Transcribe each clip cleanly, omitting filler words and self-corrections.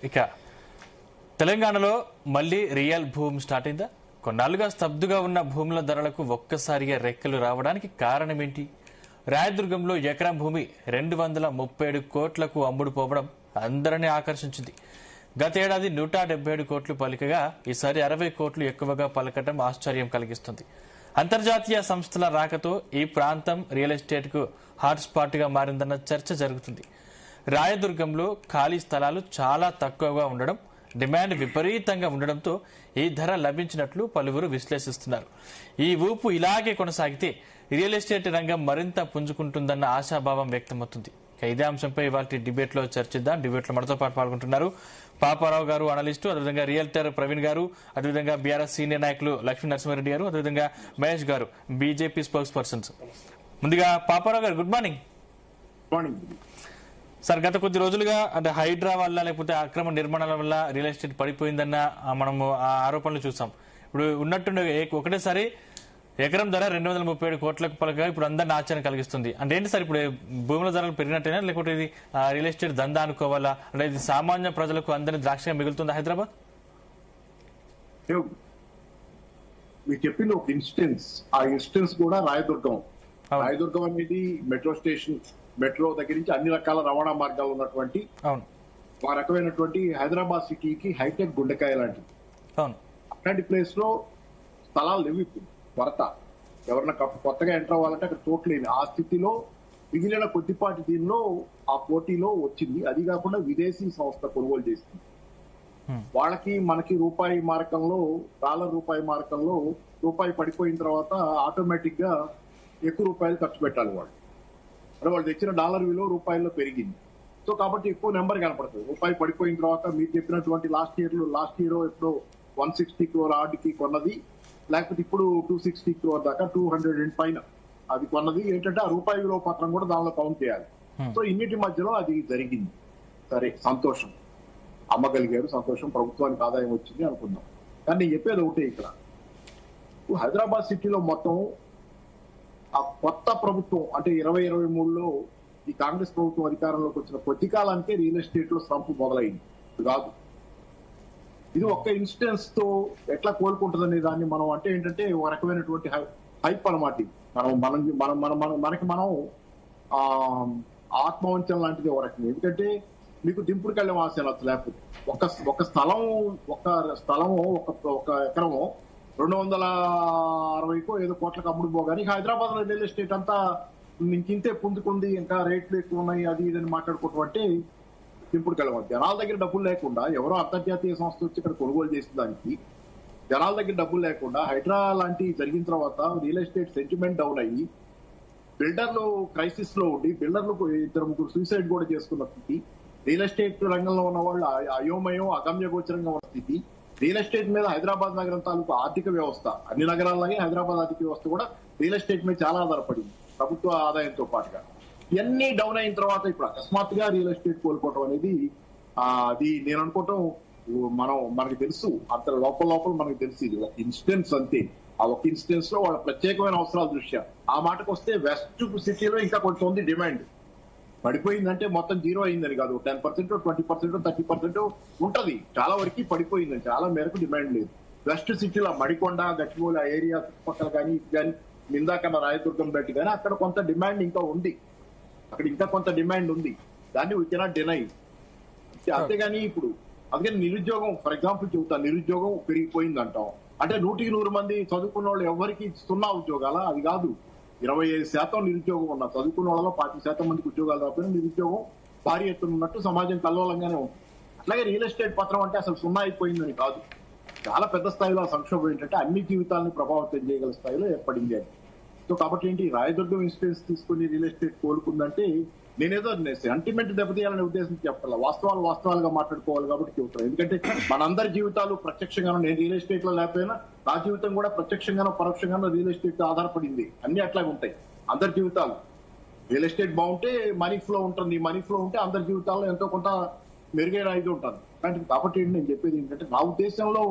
ఇక తెలంగాణలో మళ్లీ రియల్ భూమి స్టార్ట్ అయిందా? కొన్నాళ్లుగా స్తబ్దుగా ఉన్న భూముల ధరలకు ఒక్కసారిగా రెక్కలు రావడానికి కారణమేంటి? రాయదుర్గంలో ఎకరం భూమి 237 కోట్లకు అమ్ముడుపోవడం అందరినీ ఆకర్షించింది. గతేడాది 177 కోట్లు పలికగా ఈసారి 60 కోట్లు ఎక్కువగా పలకటం ఆశ్చర్యం కలిగిస్తుంది. అంతర్జాతీయ సంస్థల రాకతో ఈ ప్రాంతం రియల్ ఎస్టేట్ కు హాట్స్పాట్ గా మారిందన్న చర్చ జరుగుతుంది. రాయదుర్గంలో ఖాళీ స్థలాలు చాలా తక్కువగా ఉండడం, డిమాండ్ విపరీతంగా ఉండడంతో ఈ ధర లభించినట్లు పలువురు విశ్లేషిస్తున్నారు. ఈ ఊపు ఇలాగే కొనసాగితే రియల్ ఎస్టేట్ రంగం మరింత పుంజుకుంటుందన్న ఆశాభావం వ్యక్తమవుతుంది. ఇదే అంశంపై ఇవాళ డిబేట్ లో చర్చిద్దాం. డిబేట్ లో మనతో పాటు పాల్గొంటున్నారు పాపారావు గారు, అనలిస్టు, అదేవిధంగా రియల్టర్ ప్రవీణ్ గారు, అదేవిధంగా బీఆర్ఎస్ సీనియర్ నాయకులు లక్ష్మీ నరసింహారెడ్డి గారు, అదేవిధంగా మహేష్ గారు, బీజేపీ స్పోక్స్ పర్సన్స్. ముందుగా పాపారావు గారు, గుడ్ మార్నింగ్. సార్, గత కొద్ది రోజులుగా అంటే హైడ్రా వల్ల లేకపోతే అక్రమ నిర్మాణాల వల్ల రియల్ ఎస్టేట్ పడిపోయిందన్న మనము ఆ ఆరోపణలు చూసాం. ఇప్పుడు ఉన్నట్టుండే ఒకటేసారి ఎకరం ధర 237 కోట్లకు పలకగా ఇప్పుడు అందరిని ఆశ్చర్యం కలిగిస్తుంది. అంటే ఏంటి సార్, ఇప్పుడు భూముల ధరలు పెరిగినట్టేనా లేకపోతే ఇది రియల్ ఎస్టేట్ దందా అనుకోవాలా? అంటే ఇది సామాన్య ప్రజలకు అందరినీ ద్రాక్షగా మిగులుతుందా హైదరాబాద్? మీరు చెప్పిన ఒక ఇన్స్టెన్స్, ఆ ఇన్స్టెన్స్ కూడా రాయదుర్గం అనేది మెట్రో స్టేషన్, మెట్రో దగ్గర నుంచి అన్ని రకాల రవాణా మార్గాలు ఉన్నటువంటి ఆ రకమైనటువంటి హైదరాబాద్ సిటీకి హైటెక్ గుండెకాయ లాంటిది. అట్లాంటి ప్లేస్ లో స్థలాలు లేవు, ఇప్పుడు కొరత. ఎవరన్నా కొత్తగా ఎంటర్ అవ్వాలంటే అక్కడ చోట్లేని ఆ స్థితిలో మిగిలిన కొద్దిపాటి దీనిలో ఆ పోటీలో వచ్చింది. అది కాకుండా విదేశీ సంస్థ కొనుగోలు చేసింది. వాళ్ళకి మనకి రూపాయి మారకంలో, డాలర్ రూపాయి మారకంలో రూపాయి పడిపోయిన తర్వాత ఆటోమేటిక్ గా ఎక్కువ రూపాయలు ఖర్చు పెట్టాలి వాళ్ళు. అంటే వాళ్ళు తెచ్చిన డాలర్ విలువ రూపాయల్లో పెరిగింది. సో కాబట్టి ఎక్కువ నెంబర్ కనపడుతుంది. రూపాయి పడిపోయిన తర్వాత మీరు చెప్పినటువంటి లాస్ట్ ఇయర్ ఎప్పుడో 160 crore ఆర్డ్కి కొన్నది, లేకపోతే ఇప్పుడు 260 crore దాకా 200 పైన అది కొన్నది. ఏంటంటే ఆ రూపాయి విలువ పత్రం కూడా దానిలో కౌంట్ చేయాలి. సో ఇన్నిటి మధ్యలో అది జరిగింది. సరే, సంతోషం, అమ్మగలిగారు, సంతోషం, ప్రభుత్వానికి ఆదాయం వచ్చింది అనుకుందాం. కానీ నేను చెప్పేది ఒకటే, ఇక్కడ హైదరాబాద్ సిటీలో మొత్తం ఆ కొత్త ప్రభుత్వం అంటే 2023లో ఈ కాంగ్రెస్ ప్రభుత్వం అధికారంలోకి వచ్చిన కొద్ది కాలానికే రియల్ ఎస్టేట్ లో స్తంపు మొదలైంది కాదు. ఇది ఒక్క ఇన్స్టెన్స్ తో ఎట్లా కోలుకుంటుందనే దాన్ని మనం అంటే ఏంటంటే ఒక రకమైనటువంటి హైప్ అన్నమాట. మనకి మనం ఆత్మవంచన లాంటిది ఒక రకం. ఎందుకంటే మీకు దింపుడు కళ్ళం ఆశ లేకపోతే ఒక స్థలము ఒక ఎకరము 260 ఏదో కోట్లకు అమ్ముడు పోగానే హైదరాబాద్ లో రియల్ ఎస్టేట్ అంతా ఇంకింతే పుంజుకుంది, ఇంకా రేట్లు ఎక్కువ ఉన్నాయి, అది ఇదని మాట్లాడుకోవటం అంటే దింపుడు కళ్ళం. జనాల దగ్గర డబ్బులు లేకుండా ఎవరో అంతర్జాతీయ సంస్థ వచ్చి ఇక్కడ కొనుగోలు చేసిన దానికి జనాల దగ్గర డబ్బులు లేకుండా హైడ్రా లాంటి జరిగిన తర్వాత రియల్ ఎస్టేట్ సెంటిమెంట్ డౌన్ అయ్యి బిల్డర్లు క్రైసిస్ లో ఉండి బిల్డర్లు 2-3 సూసైడ్ కూడా చేసుకున్న స్థితి, రియల్ ఎస్టేట్ రంగంలో ఉన్న వాళ్ళు అయోమయం అగమ్య గోచరంగా ఉన్న స్థితి, రియల్ ఎస్టేట్ మీద హైదరాబాద్ నగరం తాలూకు ఆర్థిక వ్యవస్థ, అన్ని నగరాల్లాగే హైదరాబాద్ ఆర్థిక వ్యవస్థ కూడా రియల్ ఎస్టేట్ మీద చాలా ఆధారపడింది ప్రభుత్వ ఆదాయంతో పాటుగా. ఇవన్నీ డౌన్ అయిన తర్వాత ఇప్పుడు అకస్మాత్తుగా రియల్ ఎస్టేట్ కోల్పోవటం అనేది అది నేను అనుకోవటం మనకి తెలుసు, అంత లోపల మనకి తెలుసు. ఇది ఒక ఇన్స్టెన్స్ అంతే. ఆ ఒక ఇన్స్టెన్స్ లో వాళ్ళ ప్రత్యేకమైన అవసరాల దృష్ట్యా ఆ మాటకు వస్తే వెస్ట్ సిటీలో ఇంకా కొంచెం ఉంది డిమాండ్. పడిపోయిందంటే మొత్తం జీరో అయిందని కాదు, 10%, 20%, 30% ఉంటది. చాలా వరకు పడిపోయిందని, చాలా మేరకు డిమాండ్ లేదు. వెస్ట్ సిటీలో మడికొండ, గచ్చిబౌలి ఆ ఏరియా చుట్టుపక్కల కానీ ఇందాకన్నా రాయదుర్గం బయట కానీ అక్కడ కొంత డిమాండ్ ఇంకా ఉంది. అక్కడ ఇంకా కొంత డిమాండ్ ఉంది, దాన్ని వీ కెనాట్ డినై. అంతేగాని ఇప్పుడు అందుకని నిరుద్యోగం, ఫర్ ఎగ్జాంపుల్ చెబుతా, నిరుద్యోగం పెరిగిపోయింది అంటాం. అంటే 100 మంది చదువుకున్న వాళ్ళు ఎవరికి 0 ఉద్యోగాలా? అది కాదు. 25% నిరుద్యోగం ఉన్న చదువుకున్న వాళ్ళలో 40% మందికి ఉద్యోగాలు రాకపోయినా నిరుద్యోగం భారీ ఎత్తున ఉన్నట్టు సమాజం కల్లోలంగానే ఉంది. అట్లాగే రియల్ ఎస్టేట్ పత్రం అంటే అసలు 0 అయిపోయిందని కాదు. చాలా పెద్ద స్థాయిలో సంక్షోభం ఏంటంటే అన్ని జీవితాలను ప్రభావితం చేయగల స్థాయిలో ఏర్పడింది అది. సో కాబట్టి ఏంటి, రాయదుర్గం ఇన్స్టెన్స్ తీసుకుని రియల్ ఎస్టేట్ కోలుకుందంటే నేనేదో సెంటిమెంట్ దెబ్బతీయాలనే ఉద్దేశం చెప్పాలి. వాస్తవాలుగా మాట్లాడుకోవాలి కాబట్టి చెబుతాను. ఎందుకంటే మనందరి జీవితాలు ప్రత్యక్షంగానో, నేను రియల్ ఎస్టేట్ లో లేకపోయినా నా జీవితం కూడా ప్రత్యక్షంగానో పరోక్షంగానో రియల్ ఎస్టేట్ ఆధారపడింది. అన్ని అట్లాగే ఉంటాయి అందరి జీవితాలు. రియల్ ఎస్టేట్ బాగుంటే మనీ ఫ్లో ఉంటుంది, మనీ ఫ్లో ఉంటే అందరి జీవితాల్లో ఎంతో కొంత మెరుగైన ఇది ఉంటుంది. కాబట్టి నేను చెప్పేది ఏంటంటే నా ఉద్దేశంలో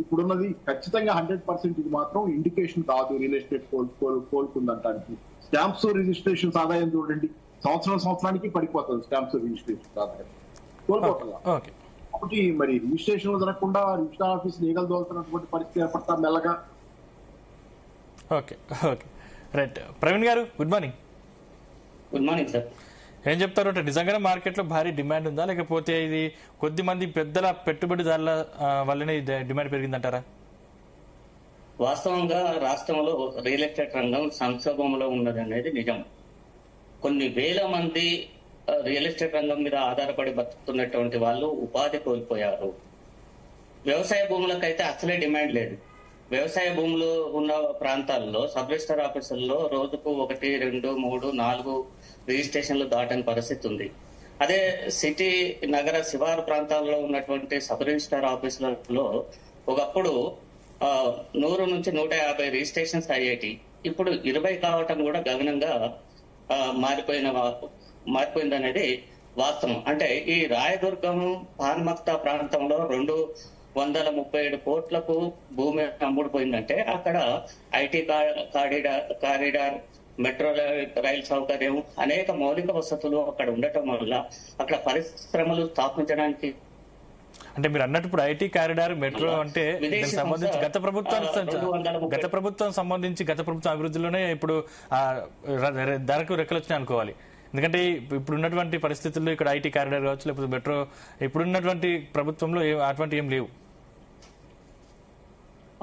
ఇప్పుడున్నది ఖచ్చితంగా 100% ఇది మాత్రం ఇండికేషన్ కాదు రియల్ ఎస్టేట్ కోలుకుందంటానికి. స్టాంప్స్ రిజిస్ట్రేషన్స్ ఆదాయం చూడండి, సంవత్సరానికి పడిపోతుంది స్టాంప్స్ రిజిస్ట్రేషన్ ఆదాయం, కోల్పోతుంది. ఒకటి మరి రిజిస్ట్రేషన్ జరగకుండా రిజిస్టర్ ఆఫీస్ లీగల్ దోలుతున్నటువంటి పరిస్థితి ఏర్పడతా మెల్లగా. Okay okay right. Praveen garu good morning. Good morning sir. ఏం చెప్తారు అంటే నిజంగానే మార్కెట్లో భారీ డిమాండ్ ఉందా, లేకపోతే ఇది కొద్ది మంది పెద్దల పెట్టుబడిదారుల వల్లనే డిమాండ్ పెరిగిందంటారా? వాస్తవంగా రాష్ట్రంలో రియల్ ఎస్టేట్ రంగం సంక్షోభంలో ఉన్నది అనేది నిజం. కొన్ని వేల మంది రియల్ ఎస్టేట్ రంగం మీద ఆధారపడి బతుకుతున్నటువంటి వాళ్ళు ఉపాధి కోల్పోయారు. వ్యవసాయ భూములకైతే అసలే డిమాండ్ లేదు. వ్యవసాయ భూములు ఉన్న ప్రాంతాల్లో సబ్ రిజిస్టర్ ఆఫీసుల్లో రోజుకు 1, 2, 3, 4 రిజిస్ట్రేషన్లు దాటని పరిస్థితి ఉంది. అదే సిటీ నగర శివారు ప్రాంతాల్లో ఉన్నటువంటి సబ్ రిజిస్టర్ ఆఫీసులలో ఒకప్పుడు 100 నుంచి 150 రిజిస్ట్రేషన్స్ అయ్యేటి. ఇప్పుడు 20 కావటం కూడా గగనంగా మారిపోయింది అనేది వాస్తవం. అంటే ఈ రాయదుర్గం పాన్మక్తా ప్రాంతంలో 237 కోట్లకు భూమి అమ్ముడుపోయిందంటే అక్కడ ఐటీ కారిడార్, మెట్రో రైలు సౌకర్యం, అనేక మౌలిక వసతులు అక్కడ ఉండటం వల్ల అక్కడ పరిశ్రమలు స్థాపించడానికి. అంటే మీరు అన్నట్టు ఇప్పుడు ఐటీ కారిడార్, మెట్రో అంటే సంబంధించి గత ప్రభుత్వం సంబంధించి గత ప్రభుత్వం అభివృద్ధిలోనే ఇప్పుడు ధరకు రెక్కలు వచ్చినాయి అనుకోవాలి. ఎందుకంటే ఇప్పుడున్నటువంటి పరిస్థితుల్లో ఇక్కడ ఐటీ కారిడార్ కావచ్చు, లేకపోతే మెట్రో ఇప్పుడున్నటువంటి ప్రభుత్వంలో అటువంటి ఏం లేవు.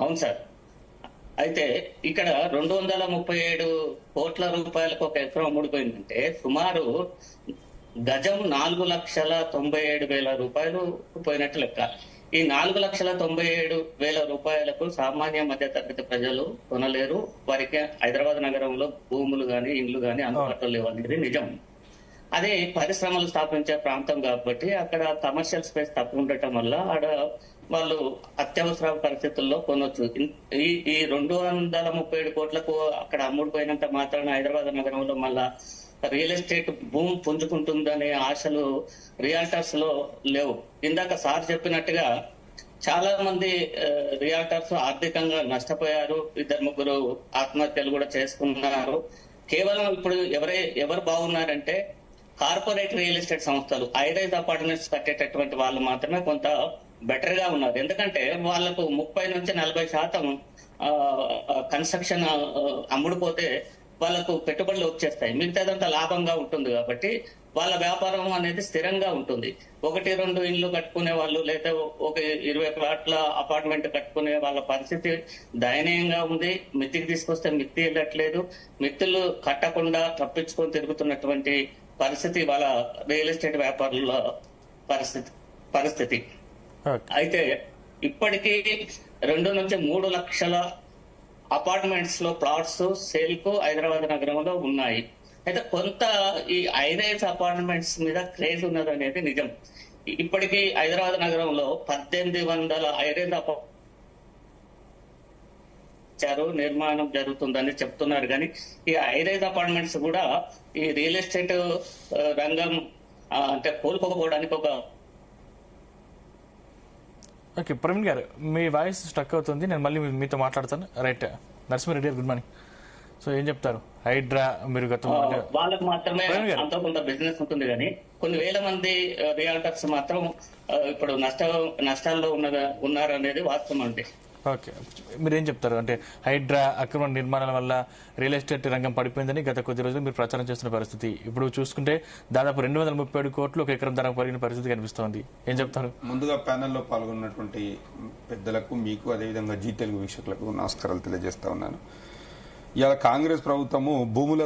అవును సార్. అయితే ఇక్కడ 237 కోట్ల రూపాయలకు ఒక ఎకరం అమ్ముడిపోయిందంటే సుమారు గజం 4,97,000 రూపాయలు పోయినట్టు లెక్క. ఈ 4,97,000 రూపాయలకు సామాన్య మధ్య తరగతి ప్రజలు కొనలేరు. వారికి హైదరాబాద్ నగరంలో భూములు గాని ఇండ్లు గాని అందుబాటులో లేవు అనేది నిజం. అదే పరిశ్రమలు స్థాపించే ప్రాంతం కాబట్టి అక్కడ కమర్షియల్ స్పేస్ తక్కువ ఉండటం వల్ల ఆడ వాళ్ళు అత్యవసర పరిస్థితుల్లో కొనొచ్చు. ఈ 237 కోట్లకు అక్కడ అమ్ముడుపోయినంత మాత్రాన హైదరాబాద్ నగరంలో మళ్ళా రియల్ ఎస్టేట్ భూమి పుంజుకుంటుందనే ఆశలు రియాల్టర్స్ లో లేవు. ఇందాక సార్ చెప్పినట్టుగా చాలా మంది రియాల్టర్స్ ఆర్థికంగా నష్టపోయారు. 2-3 ఆత్మహత్యలు కూడా చేసుకున్నారు. కేవలం ఇప్పుడు ఎవరు బాగున్నారంటే కార్పొరేట్ రియల్ ఎస్టేట్ సంస్థలు, హైరైజ్ అపార్ట్మెంట్స్ కట్టేటటువంటి వాళ్ళు మాత్రమే కొంత బెటర్ గా ఉన్నారు. ఎందుకంటే వాళ్లకు 30 నుంచి 40% కన్స్ట్రక్షన్ అమ్ముడుపోతే వాళ్ళకు పెట్టుబడులు వచ్చేస్తాయి. మిగతాదంతా లాభంగా ఉంటుంది కాబట్టి వాళ్ళ వ్యాపారం అనేది స్థిరంగా ఉంటుంది. 1-2 ఇళ్లు కట్టుకునే వాళ్ళు లేదా ఒక 20 ప్లాట్ల అపార్ట్మెంట్ కట్టుకునే వాళ్ళ పరిస్థితి దయనీయంగా ఉంది. మిత్తికి తీసుకొస్తే మిత్తి వెళ్ళట్లేదు. మిత్తులు కట్టకుండా తప్పించుకొని తిరుగుతున్నటువంటి పరిస్థితి వాళ్ళ రియల్ ఎస్టేట్ వ్యాపారుల పరిస్థితి. అయితే ఇప్పటికీ 2 నుంచి 3 లక్షల అపార్ట్మెంట్స్ లో ప్లాట్స్ సేల్ కు హైదరాబాద్ నగరంలో ఉన్నాయి. అయితే కొంత ఈ హైరైజ్ అపార్ట్మెంట్స్ మీద క్రేజ్ ఉన్నది అనేది నిజం. ఇప్పటికీ హైదరాబాద్ నగరంలో 1800 హైరైజ్ నిర్మాణం జరుగుతుందని చెప్తున్నారు. కానీ ఈ హైరైజ్ అపార్ట్మెంట్స్ కూడా ఈ రియల్ ఎస్టేట్ రంగం అంటే కోలుకోకపోవడానికి ఒక. ఓకే ప్రవీణ్ గారు, మీ వాయిస్ స్టక్ అవుతుంది, నేను మళ్ళీ మీతో మాట్లాడతాను. రైట్. నరసింహారెడ్డి గారు గుడ్ మార్నింగ్. సో ఏం చెప్తారు? హైడ్రా మీరు వాళ్ళకి మాత్రమే అంత కొంత బిజినెస్ ఉంటుంది, కానీ కొన్ని వేల మంది రియాల్టర్స్ మాత్రం ఇప్పుడు నష్టాల్లో ఉన్నారు అనేది వాస్తవం అండి. ఓకే, మీరేం చెప్తారు? అంటే హైడ్రా అక్రమ నిర్మాణాల వల్ల రియల్ ఎస్టేట్ రంగం పడిపోయిందని గత కొద్ది రోజులు మీరు ప్రచారం చేస్తున్న పరిస్థితి, ఇప్పుడు చూసుకుంటే దాదాపు 237 కోట్లు ఒక ఎకరం ధర పెరిగిన పరిస్థితి కనిపిస్తోంది. ఏం చెప్తారు? ముందుగా ప్యానెల్లో పాల్గొన్నటువంటి పెద్దలకు, మీకు, అదేవిధంగా జీ తెలుగు వీక్షకులకు నమస్కారాలు తెలియజేస్తా ఉన్నాను. ఇవాళ కాంగ్రెస్ ప్రభుత్వము భూముల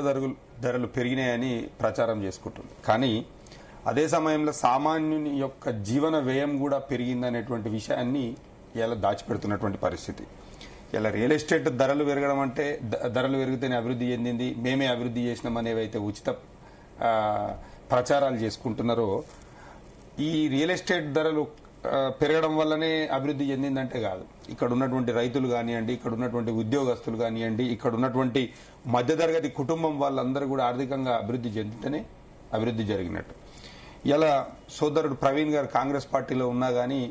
ధరలు పెరిగినాయని ప్రచారం చేసుకుంటుంది. కానీ అదే సమయంలో సామాన్యుని యొక్క జీవన వ్యయం కూడా పెరిగిందనేటువంటి విషయాన్ని ఇలా దాచిపెడుతున్నటువంటి పరిస్థితి. ఇలా రియల్ ఎస్టేట్ ధరలు పెరగడం అంటే ధరలు పెరిగితేనే అభివృద్ధి చెందింది, మేమే అభివృద్ధి చేసినాం అనేవైతే ఉచిత ప్రచారాలు చేసుకుంటున్నారో, ఈ రియల్ ఎస్టేట్ ధరలు పెరగడం వల్లనే అభివృద్ధి చెందిందంటే కాదు. ఇక్కడ ఉన్నటువంటి రైతులు కానివ్వండి, ఇక్కడ ఉన్నటువంటి ఉద్యోగస్తులు కానివ్వండి, ఇక్కడ ఉన్నటువంటి మధ్యతరగతి కుటుంబం వాళ్ళందరూ కూడా ఆర్థికంగా అభివృద్ధి చెందితేనే అభివృద్ధి జరిగినట్టు. ఇలా సోదరుడు ప్రవీణ్ గారు కాంగ్రెస్ పార్టీలో ఉన్నా కానీ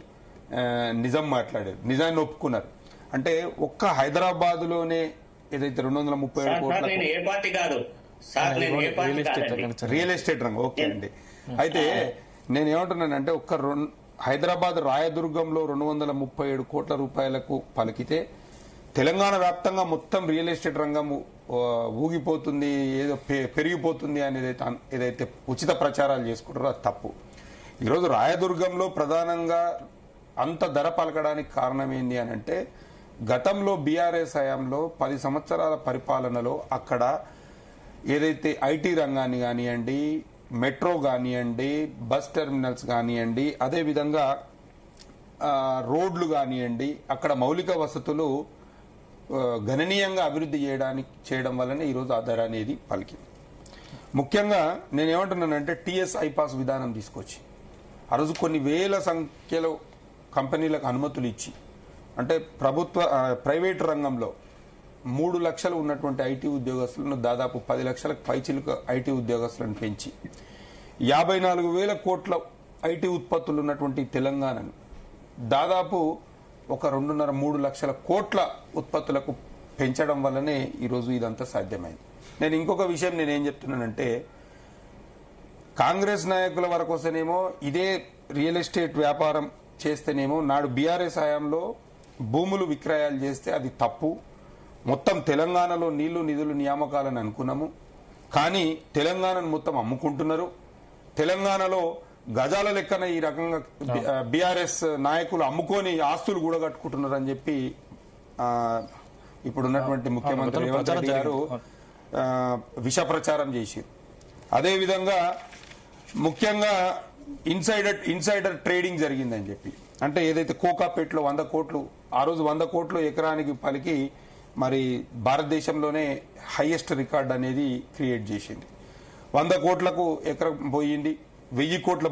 నిజం మాట్లాడారు, నిజాన్ని ఒప్పుకున్నారు. అంటే ఒక్క హైదరాబాద్ లోనే ఏదైతే 237 కోట్ల రియల్ ఎస్టేట్ రంగం. ఓకే అండి. అయితే నేను ఏమంటున్నానంటే హైదరాబాద్ రాయదుర్గంలో 237 కోట్ల రూపాయలకు పలికితే తెలంగాణ వ్యాప్తంగా మొత్తం రియల్ ఎస్టేట్ రంగం ఊగిపోతుంది, ఏదో పెరిగిపోతుంది అనేది ఏదైతే ఉచిత ప్రచారాలు చేసుకుంటారో అది తప్పు. ఈరోజు రాయదుర్గంలో ప్రధానంగా అంత ధర పలకడానికి కారణం ఏంది అని అంటే, గతంలో బీఆర్ఎస్ హయాంలో 10 సంవత్సరాల పరిపాలనలో అక్కడ ఏదైతే ఐటీ రంగాన్ని కానివ్వండి, మెట్రో కానివ్వండి, బస్ టెర్మినల్స్ కానివ్వండి, అదేవిధంగా రోడ్లు కానివ్వండి, అక్కడ మౌలిక వసతులు గణనీయంగా అభివృద్ధి చేయడం వల్లనే ఈరోజు ఆ ధర అనేది పలికింది. ముఖ్యంగా నేనేమంటున్నానంటే టీఎస్ ఐపాస్ విధానం తీసుకొచ్చి ఆ రోజు కొన్ని వేల సంఖ్యలో కంపెనీలకు అనుమతులు ఇచ్చి, అంటే ప్రైవేట్ రంగంలో 3 లక్షలు ఉన్నటువంటి ఐటీ ఉద్యోగస్తులను దాదాపు 10 లక్షలకు పైచిలుకు ఐటీ ఉద్యోగస్తులను పెంచి 54,000 కోట్ల ఐటీ ఉత్పత్తులు ఉన్నటువంటి తెలంగాణను దాదాపు ఒక 2.5-3 లక్షల కోట్ల ఉత్పత్తులకు పెంచడం వల్లనే ఈరోజు ఇదంతా సాధ్యమైంది. నేను ఇంకొక విషయం నేనేం చెప్తున్నానంటే, కాంగ్రెస్ నాయకుల వరకు వస్తేనేమో ఇదే రియల్ ఎస్టేట్ వ్యాపారం చేస్తేనేమో నాడు బీఆర్ఎస్ హయాంలో భూములు విక్రయాలు చేస్తే అది తప్పు, మొత్తం తెలంగాణలో నీళ్లు నిధులు నియామకాలను అనుకున్నాము, కానీ తెలంగాణను మొత్తం అమ్ముకుంటున్నారు, తెలంగాణలో గజాల లెక్కన ఈ రకంగా బీఆర్ఎస్ నాయకులు అమ్ముకొని ఆస్తులు కూడగట్టుకుంటున్నారు అని చెప్పి ఇప్పుడున్నటువంటి ముఖ్యమంత్రి రేవంత్ రెడ్డి గారు విష ప్రచారం చేశారు. అదేవిధంగా ముఖ్యంగా ఇన్సైడర్ ట్రేడింగ్ జరిగిందని చెప్పి, అంటే ఏదైతే కోకాపేటలో 100 కోట్లు, ఆ రోజు 100 కోట్లు ఎకరానికి పలికి మరి భారతదేశంలోనే హైయెస్ట్ రికార్డ్ అనేది క్రియేట్ చేసింది. 100 కోట్లకు ఎకరం పోయింది, 1000 కోట్ల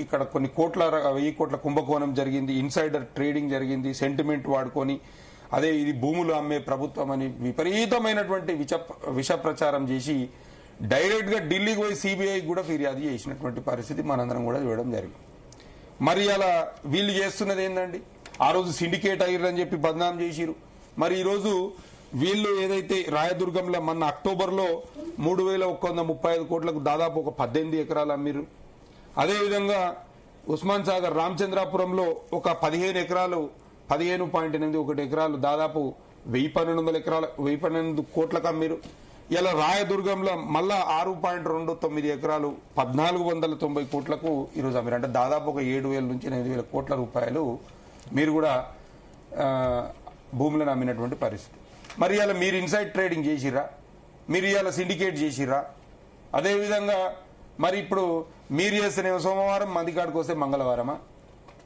ఇక్కడ కొన్ని 1000 కోట్ల కుంభకోణం జరిగింది, ఇన్సైడర్ ట్రేడింగ్ జరిగింది, సెంటిమెంట్ వాడుకొని అదే ఇది భూములు అమ్మే ప్రభుత్వం అని విపరీతమైనటువంటి విష ప్రచారం చేసి డైరెక్ట్ గా ఢిల్లీకి పోయి సిబిఐ కూడా ఫిర్యాదు చేసినటువంటి పరిస్థితి మనందరం కూడా చూడడం జరిగింది. మరి అలా వీళ్ళు చేస్తున్నది ఏందండి, ఆ రోజు సిండికేట్ అయ్యారని చెప్పి బదనాం చేసిరు. మరి ఈ రోజు వీళ్ళు ఏదైతే రాయదుర్గంలో మొన్న అక్టోబర్లో 3,135 కోట్లకు దాదాపు ఒక 18 ఎకరాలు అమ్మిరు. అదేవిధంగా ఉస్మాన్ సాగర్ రామచంద్రాపురంలో ఒక 15 ఎకరాలు 15.81 ఎకరాలు దాదాపు 1,12 కోట్లకు అమ్మిరు. ఇలా రాయదుర్గంలో మళ్ళా 6.29 ఎకరాలు 1,490 కోట్లకు ఈరోజు అమ్మిరు. అంటే దాదాపు ఒక 7,000 నుంచి 8,000 కోట్ల రూపాయలు మీరు కూడా భూములను అమ్మినటువంటి పరిస్థితి. మరి ఇలా మీరు ఇన్సైడ్ ట్రేడింగ్ చేసిరా, మీరు ఇలా సిండికేట్ చేసిరా? అదేవిధంగా మరి ఇప్పుడు మీరు చేస్తేనే సోమవారం, మందికాడికి వస్తే మంగళవారమా?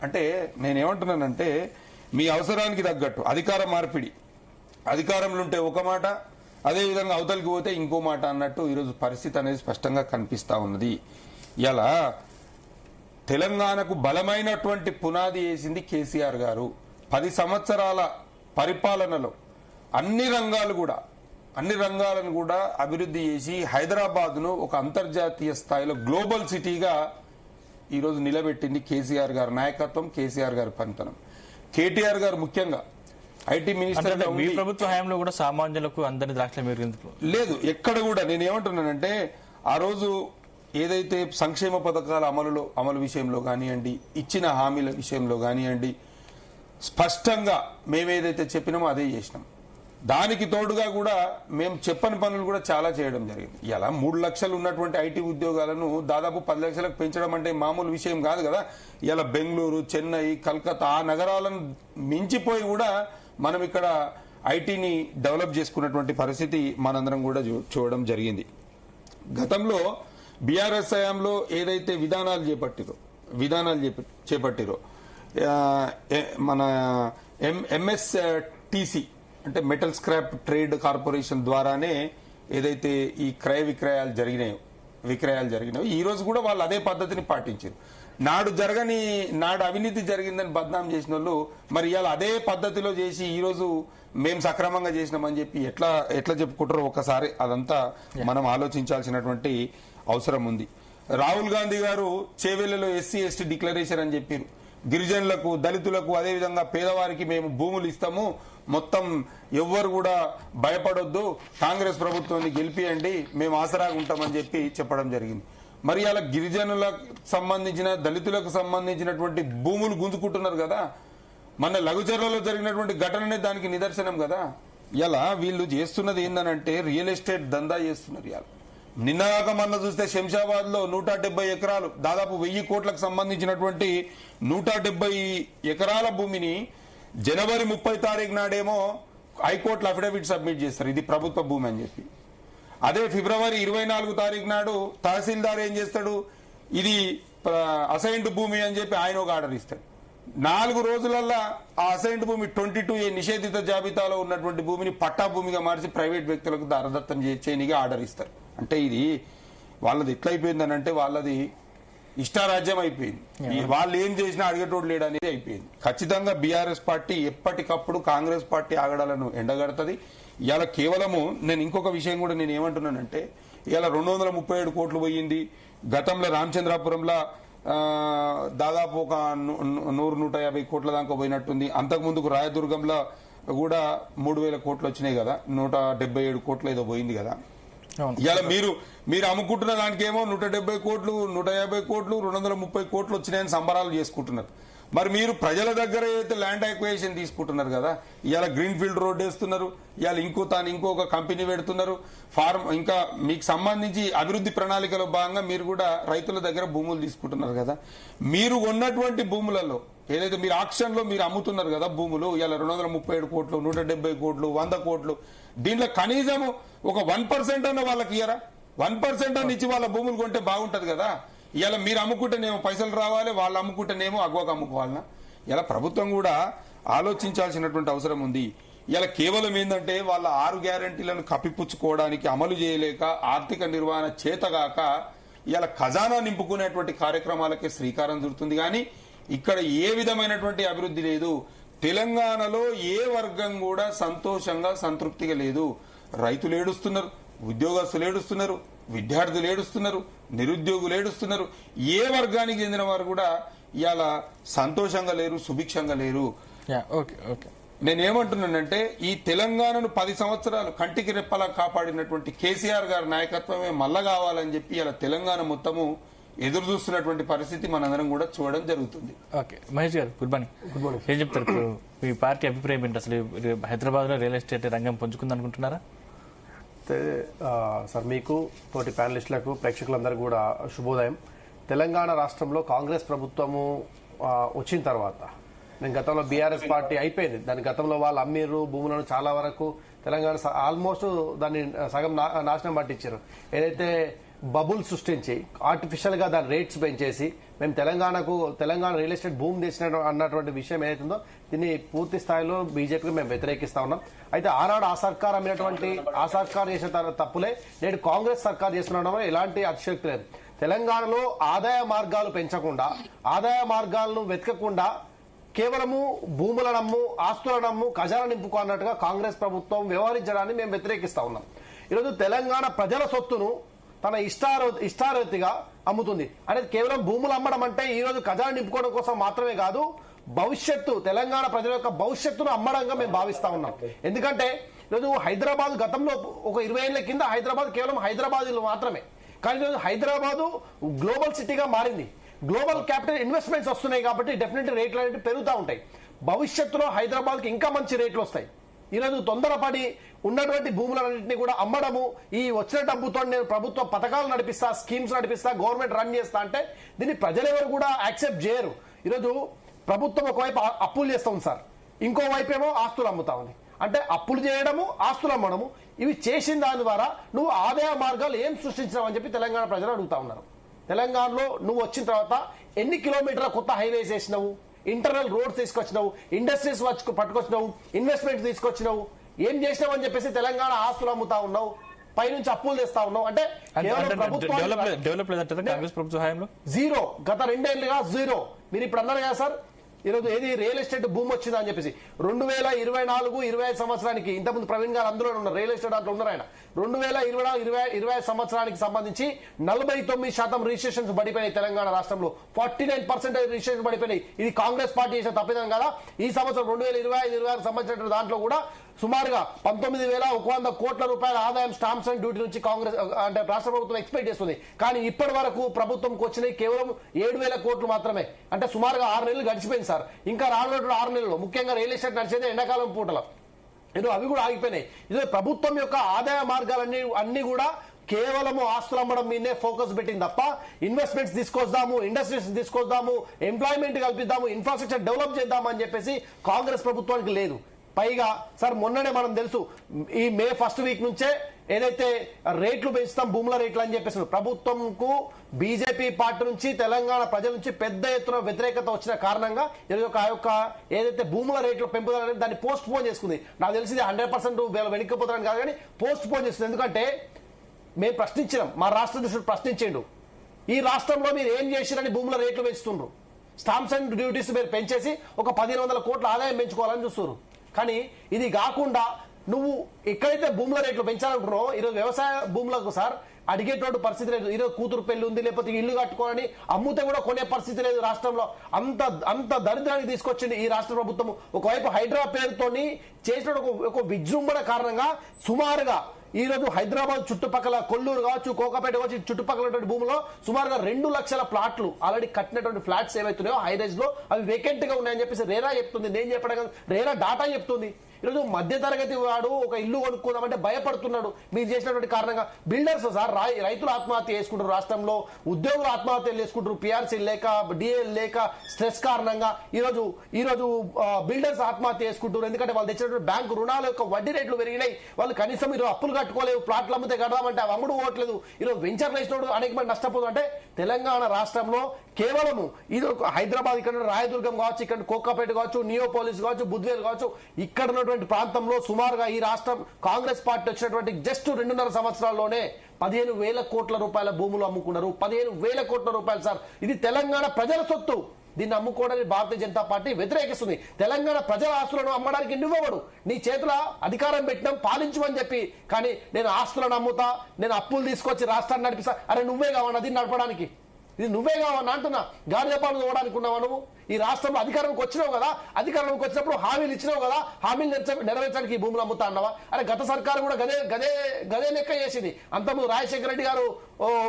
అంటే నేనేమంటున్నానంటే మీ అవసరానికి తగ్గట్టు అధికార మార్పిడి, అధికారంలో ఉంటే ఒక మాట, అదేవిధంగా అవతలికి పోతే ఇంకో మాట అన్నట్టు ఈరోజు పరిస్థితి అనేది స్పష్టంగా కనిపిస్తా ఉన్నది. ఇలా తెలంగాణకు బలమైనటువంటి పునాది వేసింది కేసీఆర్ గారు. 10 సంవత్సరాల పరిపాలనలో అన్ని రంగాలను కూడా అభివృద్ధి చేసి హైదరాబాద్ ను ఒక అంతర్జాతీయ స్థాయిలో గ్లోబల్ సిటీగా ఈరోజు నిలబెట్టింది కేసీఆర్ గారి నాయకత్వం, కేసీఆర్ గారి పనితనం. కేటీఆర్ గారు ముఖ్యంగా ఐటీ మినిస్టర్ మీ ప్రభుత్వ హయాంలో కూడా సామాన్యులకు అందరినీ ద్రాక్ష లేదు ఎక్కడ కూడా. నేనేమంటున్నానంటే ఆ రోజు ఏదైతే సంక్షేమ పథకాల అమలు విషయంలో కానివ్వండి, ఇచ్చిన హామీల విషయంలో కానివ్వండి, స్పష్టంగా మేమేదైతే చెప్పినామో అదే చేసినాం. దానికి తోడుగా కూడా మేము చెప్పని పనులు కూడా చాలా చేయడం జరిగింది. ఇలా 3 లక్షలు ఉన్నటువంటి ఐటీ ఉద్యోగాలను దాదాపు 10 లక్షలకు పెంచడం అంటే మామూలు విషయం కాదు కదా. ఇలా బెంగళూరు, చెన్నై, కల్కత్తా ఆ నగరాలను మించిపోయి కూడా మనం ఇక్కడ ఐటీని డెవలప్ చేసుకున్నటువంటి పరిస్థితి మనందరం కూడా చూడడం జరిగింది. గతంలో బీఆర్ఎస్ హయాంలో ఏదైతే విధానాలు చేపట్టిరో మన ఎంఎస్టీసీ అంటే మెటల్ స్క్రాప్ ట్రేడ్ కార్పొరేషన్ ద్వారానే ఏదైతే ఈ క్రయ విక్రయాలు జరిగినాయో ఈ రోజు కూడా వాళ్ళు అదే పద్ధతిని పాటించారు. నాడు అవినీతి జరిగిందని బద్నాం చేసిన వాళ్ళు మరి ఇవాళ అదే పద్ధతిలో చేసి ఈ రోజు మేము సక్రమంగా చేసినామని చెప్పి ఎట్లా చెప్పుకుంటారో ఒకసారి అదంతా మనం ఆలోచించాల్సినటువంటి అవసరం ఉంది. రాహుల్ గాంధీ గారు చేవెళ్లలో ఎస్సీ ఎస్టీ డిక్లరేషన్ అని చెప్పారు. గిరిజనులకు, దళితులకు, అదేవిధంగా పేదవారికి మేము భూములు ఇస్తాము, మొత్తం ఎవ్వరు కూడా భయపడొద్దు, కాంగ్రెస్ ప్రభుత్వాన్ని గెలిపియండి, మేము ఆసరాగా ఉంటామని చెప్పి చెప్పడం జరిగింది. మరి అలా గిరిజనులకు సంబంధించిన దళితులకు సంబంధించినటువంటి భూములు గుంజుకుంటున్నారు కదా. మన లఘుచర్లలో జరిగినటువంటి ఘటననే దానికి నిదర్శనం కదా. ఇలా వీళ్ళు చేస్తున్నది ఏందనంటే రియల్ ఎస్టేట్ దందా చేస్తున్నారు. ఇలా నిన్నగాక మొన్న చూస్తే శంషాబాద్ లో 170 ఎకరాలు దాదాపు 1000 కోట్లకు సంబంధించినటువంటి 170 ఎకరాల భూమిని జనవరి 30 తారీఖు నాడేమో హైకోర్టులో అఫిడవిట్ సబ్మిట్ చేస్తారు, ఇది ప్రభుత్వ భూమి అని చెప్పి. అదే ఫిబ్రవరి 24 తారీఖు నాడు తహసీల్దార్ ఏం చేస్తాడు, ఇది అసైన్డ్ భూమి అని చెప్పి ఆయన ఒక ఆర్డర్ ఇస్తాడు. 4 రోజులల్లా ఆ అసైన్డ్ భూమి 22A నిషేధిత జాబితాలో ఉన్నటువంటి భూమిని పట్టా భూమిగా మార్చి ప్రైవేట్ వ్యక్తులకు దారదత్తం చేయనిగా ఆర్డర్ ఇస్తారు. అంటే ఇది వాళ్ళది ఎట్లయిపోయిందని అంటే వాళ్ళది ఇష్టారాజ్యం అయిపోయింది. వాళ్ళు ఏం చేసినా అడిగేటోడు లేడు అనేది అయిపోయింది. ఖచ్చితంగా బీఆర్ఎస్ పార్టీ ఎప్పటికప్పుడు కాంగ్రెస్ పార్టీ ఆగడాలను ఎండగడుతుంది. ఇవాళ కేవలము నేను ఇంకొక విషయం కూడా నేను ఏమంటున్నానంటే ఇవాళ 237 కోట్లు పోయింది. గతంలో రామచంద్రాపురంలో దాదాపు ఒక 100-150 కోట్ల దాకా పోయినట్టుంది. అంతకుముందుకు రాయదుర్గంలో కూడా 3000 కోట్లు వచ్చినాయి కదా, 177 కోట్లు ఏదో పోయింది కదా. ఇవాళ మీరు అమ్ముకుంటున్న దానికేమో 170 కోట్లు 150 కోట్లు 230 కోట్లు వచ్చినాయని సంబరాలు చేసుకుంటున్నారు. మరి మీరు ప్రజల దగ్గర అయితే ల్యాండ్ అక్విజిషన్ తీసుకుంటున్నారు కదా. ఇవాళ గ్రీన్ ఫీల్డ్ రోడ్ వేస్తున్నారు, ఇవాళ ఇంకొక కంపెనీ పెడుతున్నారు, ఫార్మ్ ఇంకా మీకు సంబంధించి అభివృద్ధి ప్రణాళికలో భాగంగా మీరు కూడా రైతుల దగ్గర భూములు తీసుకుంటున్నారు కదా. మీరు ఉన్నటువంటి భూములలో ఏదైతే మీరు ఆక్షన్ లో మీరు అమ్ముతున్నారు కదా భూములు, ఇవాళ 237 కోట్లు 170 కోట్లు 100 కోట్లు, దీంట్లో కనీసం ఒక 1% అన్న వాళ్ళకి ఇయ్యరా? 1% అని ఇచ్చి వాళ్ళ భూములు కొంటే బాగుంటది కదా. ఇలా మీరు అమ్ముకుంటేనేమో పైసలు రావాలి, వాళ్ళు అమ్ముకుంటేనేమో అగ్వకు అమ్ముకోవాలన్నా. ఇలా ప్రభుత్వం కూడా ఆలోచించాల్సినటువంటి అవసరం ఉంది. ఇలా కేవలం ఏంటంటే వాళ్ళ 6 గ్యారంటీలను కప్పిపుచ్చుకోవడానికి అమలు చేయలేక ఆర్థిక నిర్వహణ చేతగాక ఇలా ఖజానా నింపుకునేటువంటి కార్యక్రమాలకే శ్రీకారం చుడుతుంది. కానీ ఇక్కడ ఏ విధమైనటువంటి అభివృద్ధి లేదు. తెలంగాణలో ఏ వర్గం కూడా సంతోషంగా సంతృప్తిగా లేదు. రైతులు ఏడుస్తున్నారు, ఉద్యోగస్తులు ఏడుస్తున్నారు, విద్యార్థులు ఏడుస్తున్నారు, నిరుద్యోగులు ఏడుస్తున్నారు. ఏ వర్గానికి చెందిన వారు కూడా ఇవాళ సంతోషంగా లేరు, సుభిక్షంగా లేరు. నేనేమంటున్నానంటే ఈ తెలంగాణను 10 సంవత్సరాలు కంటికి రెప్పలా కాపాడినటువంటి కేసీఆర్ గారి నాయకత్వమే మళ్ళా కావాలని చెప్పి ఇలా తెలంగాణ మొత్తము ఎదురు చూస్తున్నటువంటి పరిస్థితి మనందరం కూడా చూడడం జరుగుతుంది. ఓకే, మహేష్ గారు గుడ్ మార్నింగ్. ఏం చెప్తారు ఇప్పుడు మీ పార్టీ అభిప్రాయం ఏంటి? అసలు హైదరాబాద్ లో రియల్ ఎస్టేట్ రంగం పుంజుకుంది అనుకుంటున్నారా? సార్, మీకు తోటి ప్యానలిస్టులకు ప్రేక్షకులందరూ కూడా శుభోదయం. తెలంగాణ రాష్ట్రంలో కాంగ్రెస్ ప్రభుత్వము వచ్చిన తర్వాత, నేను గతంలో బీఆర్ఎస్ పార్టీ అయిపోయింది, దాని గతంలో వాళ్ళు అమ్మీరు భూములను చాలా వరకు తెలంగాణ ఆల్మోస్ట్ దాన్ని సగం నాశనం పట్టించారు. ఏదైతే బబుల్ సృష్టించి ఆర్టిఫిషియల్ గా దాని రేట్స్ పెంచేసి మేము తెలంగాణ రియల్ ఎస్టేట్ భూమి తెచ్చిన అన్నటువంటి విషయం ఏదైతుందో దీన్ని పూర్తి స్థాయిలో బీజేపీకి మేము వ్యతిరేకిస్తా ఉన్నాం. అయితే ఆనాడు ఆ సర్కార్ అమ్మినటువంటి ఆ సర్కార్ చేసిన తప్పులే నేడు కాంగ్రెస్ సర్కార్ చేస్తున్నాం, ఎలాంటి అతిశయోక్తి లేదు. తెలంగాణలో ఆదాయ మార్గాలు పెంచకుండా, ఆదాయ మార్గాలను వెతకకుండా కేవలము భూముల నమ్ము, ఆస్తుల నమ్ము, ఖజానా నింపుకో అన్నట్టుగా కాంగ్రెస్ ప్రభుత్వం వ్యవహరించడాన్ని మేము వ్యతిరేకిస్తా ఉన్నాం. ఈరోజు తెలంగాణ ప్రజల సొత్తును తన ఇష్టారీతిగా అమ్ముతుంది. అనేది కేవలం భూములు అమ్మడం అంటే ఈ రోజు ఖజానా నింపుకోవడం కోసం మాత్రమే కాదు, భవిష్యత్తు తెలంగాణ ప్రజల యొక్క భవిష్యత్తును అమ్మడంగా మేము భావిస్తా ఉన్నాం. ఎందుకంటే ఈరోజు హైదరాబాద్ గతంలో ఒక 20 ఏళ్ల కింద హైదరాబాద్ కేవలం హైదరాబాద్ మాత్రమే, కానీ ఈరోజు హైదరాబాద్ గ్లోబల్ సిటీగా మారింది. గ్లోబల్ క్యాపిటల్ ఇన్వెస్ట్మెంట్స్ వస్తున్నాయి కాబట్టి డెఫినెట్ రేట్లు అనేవి పెరుగుతూ ఉంటాయి. భవిష్యత్తులో హైదరాబాద్ కి ఇంకా మంచి రేట్లు వస్తాయి. ఈరోజు తొందరపడి ఉన్నటువంటి భూములన్నింటినీ కూడా అమ్మడము, ఈ వచ్చిన డబ్బుతో నేను ప్రభుత్వ పథకాలు నడిపిస్తా, స్కీమ్స్ నడిపిస్తా, గవర్నమెంట్ రన్ చేస్తా అంటే దీన్ని ప్రజలెవరు కూడా యాక్సెప్ట్ చేయరు. ఈరోజు ప్రభుత్వం ఒకవైపు అప్పులు చేస్తా ఉంది సార్, ఇంకోవైపు ఏమో ఆస్తులు అమ్ముతా ఉంది. అంటే అప్పులు చేయడము, ఆస్తులు అమ్మడము, ఇవి చేసిన దాని ద్వారా నువ్వు ఆదాయ మార్గాలు ఏం సృష్టించినావు అని చెప్పి తెలంగాణ ప్రజలు అడుగుతా ఉన్నారు. తెలంగాణలో నువ్వు వచ్చిన తర్వాత ఎన్ని కిలోమీటర్ల కొత్త హైవేస్ వేసినావు, ఇంటర్నల్ రోడ్స్ తీసుకొచ్చినావు, ఇండస్ట్రీస్ పట్టుకొచ్చినావు, ఇన్వెస్ట్మెంట్ తీసుకొచ్చినావు, ఏం చేసినావు అని చెప్పేసి తెలంగాణ ఆస్తులు అమ్ముతా ఉన్నావు, పైనుంచి అప్పులు తెస్తా ఉన్నావు. అంటే కాంగ్రెస్ ప్రభుత్వ హయాంలో జీరో, గత 2 ఏళ్లుగా జీరో. మీరు ఇప్పుడు అన్నారు కదా సార్, ఈరోజు ఏది రియల్ ఎస్టేట్ భూమి వచ్చిందా అని చెప్పేసి 2024-25 సంవత్సరానికి, ఇంతకుముందు ప్రవీణ్ గారు అందులో ఉన్నారు, రియల్ ఎస్టేట్ దాంట్లో ఉన్నారు ఆయన. 2024-25 సంవత్సరానికి సంబంధింంచి 49% రిజిస్ట్రేషన్స్ పడిపోయినాయి తెలంగాణ రాష్ట్రంలో, 49% రిజిస్ట్రేషన్ పడిపోయినాయి. ఇది కాంగ్రెస్ పార్టీ చేసిన తప్పిదం కదా. ఈ సంవత్సరం 2025-26 సంబంధించిన దాంట్లో కూడా సుమారుగా 19,100 కోట్ల రూపాయల ఆదాయం స్టాంప్స్ అండ్ డ్యూటీ నుంచి కాంగ్రెస్ అంటే రాష్ట్ర ప్రభుత్వం ఎక్స్పెక్ట్ చేస్తుంది. కానీ ఇప్పటి వరకు ప్రభుత్వంకి వచ్చినాయి కేవలం 7,000 కోట్లు మాత్రమే. అంటే సుమారుగా 6 నెలలు గడిచిపోయింది సార్. ఇంకా రానున్న 6 నెలల్లో ముఖ్యంగా రియల్ ఎస్టేట్ నడిచేది ఎండాకాలం పూటలో అవి కూడా ఆగిపోయినాయి. ఇది ప్రభుత్వం యొక్క ఆదాయ మార్గాలన్నీ అన్ని కూడా కేవలము ఆస్తులు అమ్మడం మీదే ఫోకస్ పెట్టింది తప్ప ఇన్వెస్ట్మెంట్స్ తీసుకొద్దాము, ఇండస్ట్రీస్ తీసుకొద్దాము, ఎంప్లాయ్మెంట్ కల్పిద్దాము, ఇన్ఫ్రాస్ట్రక్చర్ డెవలప్ చేద్దాము అని చెప్పేసి కాంగ్రెస్ ప్రభుత్వానికి లేదు. పైగా సార్ మొన్ననే మనం తెలుసు ఈ మే ఫస్ట్ వీక్ నుంచే ఏదైతే రేట్లు పెంచుతాం భూముల రేట్లు అని చెప్పేసి ప్రభుత్వంకు బీజేపీ పార్టీ నుంచి తెలంగాణ ప్రజల నుంచి పెద్ద ఎత్తున వ్యతిరేకత వచ్చిన కారణంగా ఆ యొక్క ఏదైతే భూముల రేట్లు పెంపుదల దాన్ని పోస్ట్ పోన్ చేసుకుంది. నాకు తెలిసింది 100% వెనక్కిపోతారని కాదు కానీ పోస్ట్ పోన్ చేస్తుంది. ఎందుకంటే మేము ప్రశ్నించినాం, మా రాష్ట్ర అధ్యక్షుడు ప్రశ్నించిండు, ఈ రాష్ట్రంలో మీరు ఏం చేసిరని భూముల రేట్లు పెంచుతుండ్రు, స్టాంప్స్ అండ్ డ్యూటీస్ మీరు పెంచేసి ఒక 1,500 కోట్ల ఆదాయం పెంచుకోవాలని చూస్తున్నారు. కానీ ఇది కాకుండా నువ్వు ఎక్కడైతే భూముల రేట్లు పెంచాలంటున్నావు ఈరోజు వ్యవసాయ భూములకు సార్ అడిగేటువంటి పరిస్థితి లేదు. ఈరోజు కూతురు పెళ్లి ఉంది, లేకపోతే ఇల్లు కట్టుకోవాలని అమ్ముతే కూడా కొనే పరిస్థితి లేదు రాష్ట్రంలో. అంత దరిద్రానికి తీసుకొచ్చింది ఈ రాష్ట్ర ప్రభుత్వం. ఒకవైపు హైడ్రా పేరుతోని చేసిన ఒక విజృంభణ కారణంగా సుమారుగా ఈ రోజు హైదరాబాద్ చుట్టుపక్కల కొల్లూరు కావచ్చు, కోకాపేట కావచ్చు, చుట్టుపక్కల భూములో సుమారుగా 2 లక్షల ప్లాట్లు ఆల్రెడీ కట్టినటువంటి ఫ్లాట్స్ ఏవైతున్నాయో హైరైజ్ లో అవి వేకెంట్ గా ఉన్నాయని చెప్పేసి రేరా చెప్తుంది. నేను చెప్పడం కాదు, రేరా డాటా చెప్తుంది. ఈరోజు మధ్యతరగతి వాడు ఒక ఇల్లు కొనుక్కుందామంటే భయపడుతున్నాడు మీరు చేసినటువంటి కారణంగా. బిల్డర్స్ సార్ రైతులు ఆత్మహత్య చేసుకుంటారు, రాష్ట్రంలో ఉద్యోగులు ఆత్మహత్యలు చేసుకుంటారు, పిఆర్సీ లేక డిఏ లేక స్ట్రెస్ కారణంగా ఈరోజు బిల్డర్స్ ఆత్మహత్య చేసుకుంటారు. ఎందుకంటే వాళ్ళు తెచ్చినటువంటి బ్యాంకు రుణాల యొక్క వడ్డీ రేట్లు పెరిగినాయి. వాళ్ళు కనీసం ఈరోజు అప్పులు కట్టుకోలేవు, ప్లాట్లు అమ్మితే కడదామంటే అవి అమ్ముడు పోవట్లేదు. ఈరోజు వెంచర్లు వేసినప్పుడు అనేక మంది నష్టపోతుంది. అంటే తెలంగాణ రాష్ట్రంలో కేవలము ఇది హైదరాబాద్ ఇక్కడ రాయదుర్గం కావచ్చు, ఇక్కడ కోకాపేట కావచ్చు, నియోపోలిస్ కావచ్చు, బుద్వేల్ కావచ్చు, ఇక్కడ ఉన్నటువంటి ప్రాంతంలో సుమారుగా ఈ రాష్ట్రం కాంగ్రెస్ పార్టీ వచ్చినటువంటి జస్ట్ 2.5 సంవత్సరాల్లోనే 15,000 కోట్ల రూపాయల భూములు అమ్ముకున్నారు. 15,000 కోట్ల రూపాయలు సార్. ఇది తెలంగాణ ప్రజల సొత్తు. దీన్ని అమ్ముకోవడానికి భారతీయ జనతా పార్టీ వ్యతిరేకిస్తుంది. తెలంగాణ ప్రజల ఆస్తులను అమ్మడానికి నువ్వెవడు? నీ చేతుల అధికారం పెట్టినాం పాలించమని చెప్పి, కానీ నేను ఆస్తులను అమ్ముతా, నేను అప్పులు తీసుకొచ్చి రాష్ట్రాన్ని నడిపిస్తా. అరే నువ్వే కావన్నా దీన్ని నడపడానికి? ఇది నువ్వే కావన్నా అంటున్నా. గాడిదపాలు తోవడానికి ఉన్నావా నువ్వు? ఈ రాష్ట్రంలో అధికారంలోకి వచ్చినావు కదా, అధికారంలోకి వచ్చినప్పుడు హామీలు ఇచ్చినావు కదా, హామీలు నెరవేర్చడానికి ఈ భూములు అమ్ముతా అన్నావా? అరే గత సర్కారు కూడా గదే లెక్క చేసింది. అంతకుముందు రాజశేఖర రెడ్డి గారు